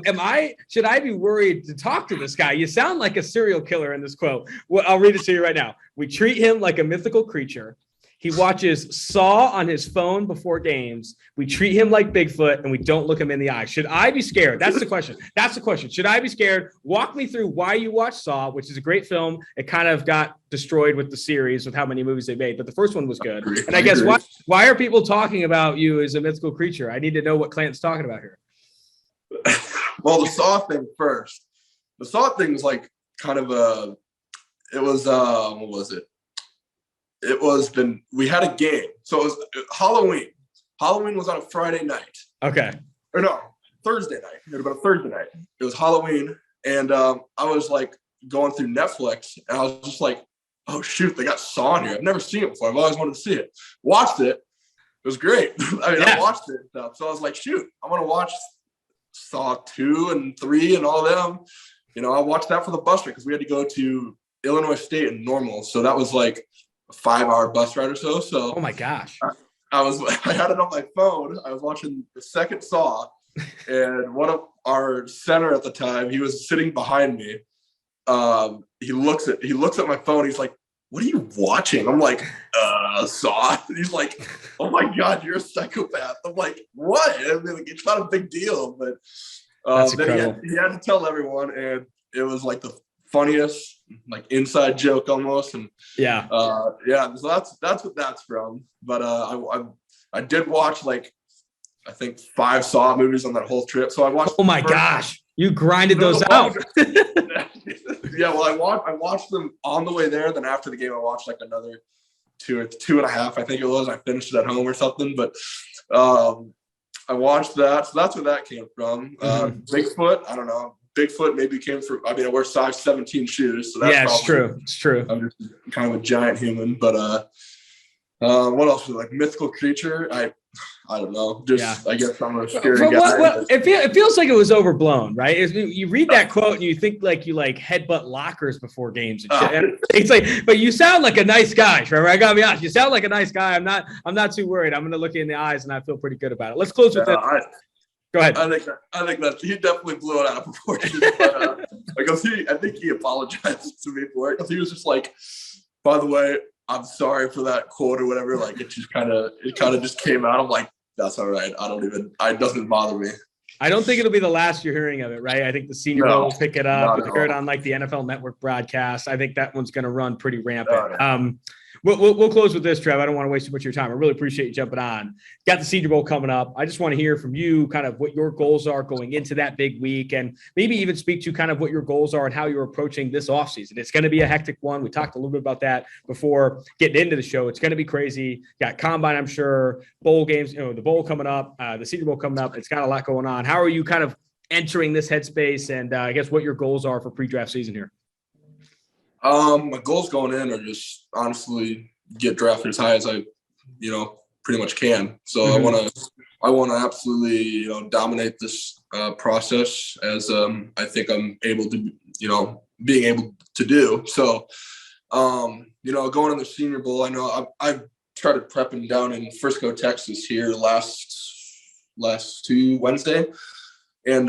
Should I be worried to talk to this guy? You sound like a serial killer in this quote. Well, I'll read it to you right now. We treat him like a mythical creature. He watches Saw on his phone before games. We treat him like Bigfoot, and we don't look him in the eye. Should I be scared? That's the question. Should I be scared? Walk me through why you watched Saw, which is a great film. It kind of got destroyed with the series with how many movies they made, but the first one was good. And I guess why are people talking about you as a mythical creature? I need to know what Clanton's talking about here. Well, the Saw thing first. The Saw thing was like kind of what was it? We had a game. So it was Halloween. Halloween was on a Friday night. Okay. Or no, Thursday night. It would have been a Thursday night. It was Halloween. And I was like going through Netflix, and I was just like, oh shoot, they got Saw in here. I've never seen it before. I've always wanted to see it. Watched it. It was great. I watched it and stuff. So I was like, shoot, I want to watch Saw 2 and 3 and all of them. I watched that for the bus ride because we had to go to Illinois State and Normal. So that was like a 5-hour bus ride or so. So oh my gosh. I had it on my phone. I was watching the second Saw, and one of our center at the time, he was sitting behind me. He looks at my phone. He's like, "What are you watching?" I'm like, Saw. And he's like, "Oh my God, you're a psychopath." I'm like, "What?" I mean, like, it's not a big deal, but then he had to tell everyone, and it was like the funniest, like inside joke almost. And so that's what that's from. But I did watch like I think 5 Saw movies on that whole trip. So I watched. Oh my gosh, you grinded those out. Yeah, well, I watched them on the way there. Then after the game, I watched like another 2 or 2.5. I think it was. I finished it at home or something. But I watched that. So that's where that came from. Bigfoot, I don't know. Bigfoot maybe came from, I mean, I wear size 17 shoes. So that's it's true. It's true. I'm just kind of a giant human. But what else? Like mythical creature? I don't know. Just I guess I'm a scary guy. It feels like it was overblown, right? You read that quote and you think like you headbutt lockers before games and shit. And it's like, but you sound like a nice guy, Trevor. I gotta be honest. You sound like a nice guy. I'm not too worried. I'm gonna look you in the eyes and I feel pretty good about it. Let's close with this. Go ahead. I think that he definitely blew it out of proportion. But, I think he apologized to me for it because he was just like, by the way, I'm sorry for that quote or whatever. Like it kind of just came out. I'm like, that's all right. It doesn't bother me. I don't think it'll be the last you're hearing of it, right? I think the Senior Bowl will pick it up. I heard on the NFL Network broadcast. I think that one's going to run pretty rampant. We'll close with this, Trev. I don't want to waste too much of your time. I really appreciate you jumping on. Got the Senior Bowl coming up. I just want to hear from you kind of what your goals are going into that big week and maybe even speak to kind of what your goals are and how you're approaching this offseason. It's going to be a hectic one. We talked a little bit about that before getting into the show. It's going to be crazy. Got Combine, I'm sure, bowl games, the bowl coming up, the Senior Bowl coming up. It's got a lot going on. How are you kind of entering this headspace and I guess what your goals are for pre-draft season here? My goals going in are just honestly get drafted as high as I, pretty much can. So I want to absolutely, dominate this process as I think I'm able to, being able to do. So, going in the Senior Bowl, I know I've started prepping down in Frisco, Texas here last Wednesday, and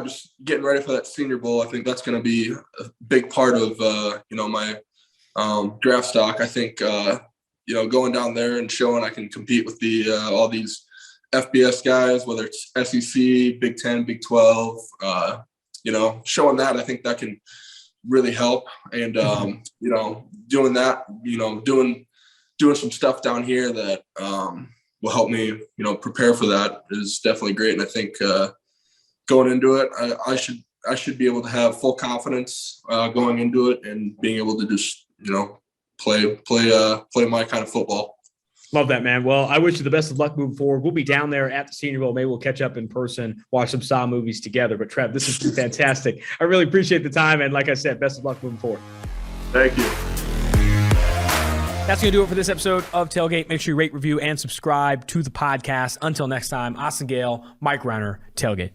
just getting ready for that Senior Bowl. I think that's going to be a big part of, my draft stock. I think, going down there and showing I can compete with all these FBS guys, whether it's SEC, Big 10, Big 12, showing that, I think that can really help. And, doing that, doing some stuff down here that will help me, prepare for that is definitely great. And I think, going into it, I should be able to have full confidence going into it and being able to just play my kind of football. Love that, man. Well, I wish you the best of luck moving forward. We'll be down there at the Senior Bowl. Maybe we'll catch up in person, watch some Saw movies together. But Trev, this has been fantastic. I really appreciate the time, and like I said, best of luck moving forward. Thank you. That's going to do it for this episode of Tailgate. Make sure you rate, review, and subscribe to the podcast. Until next time, Austin Gayle, Mike Renner, Tailgate.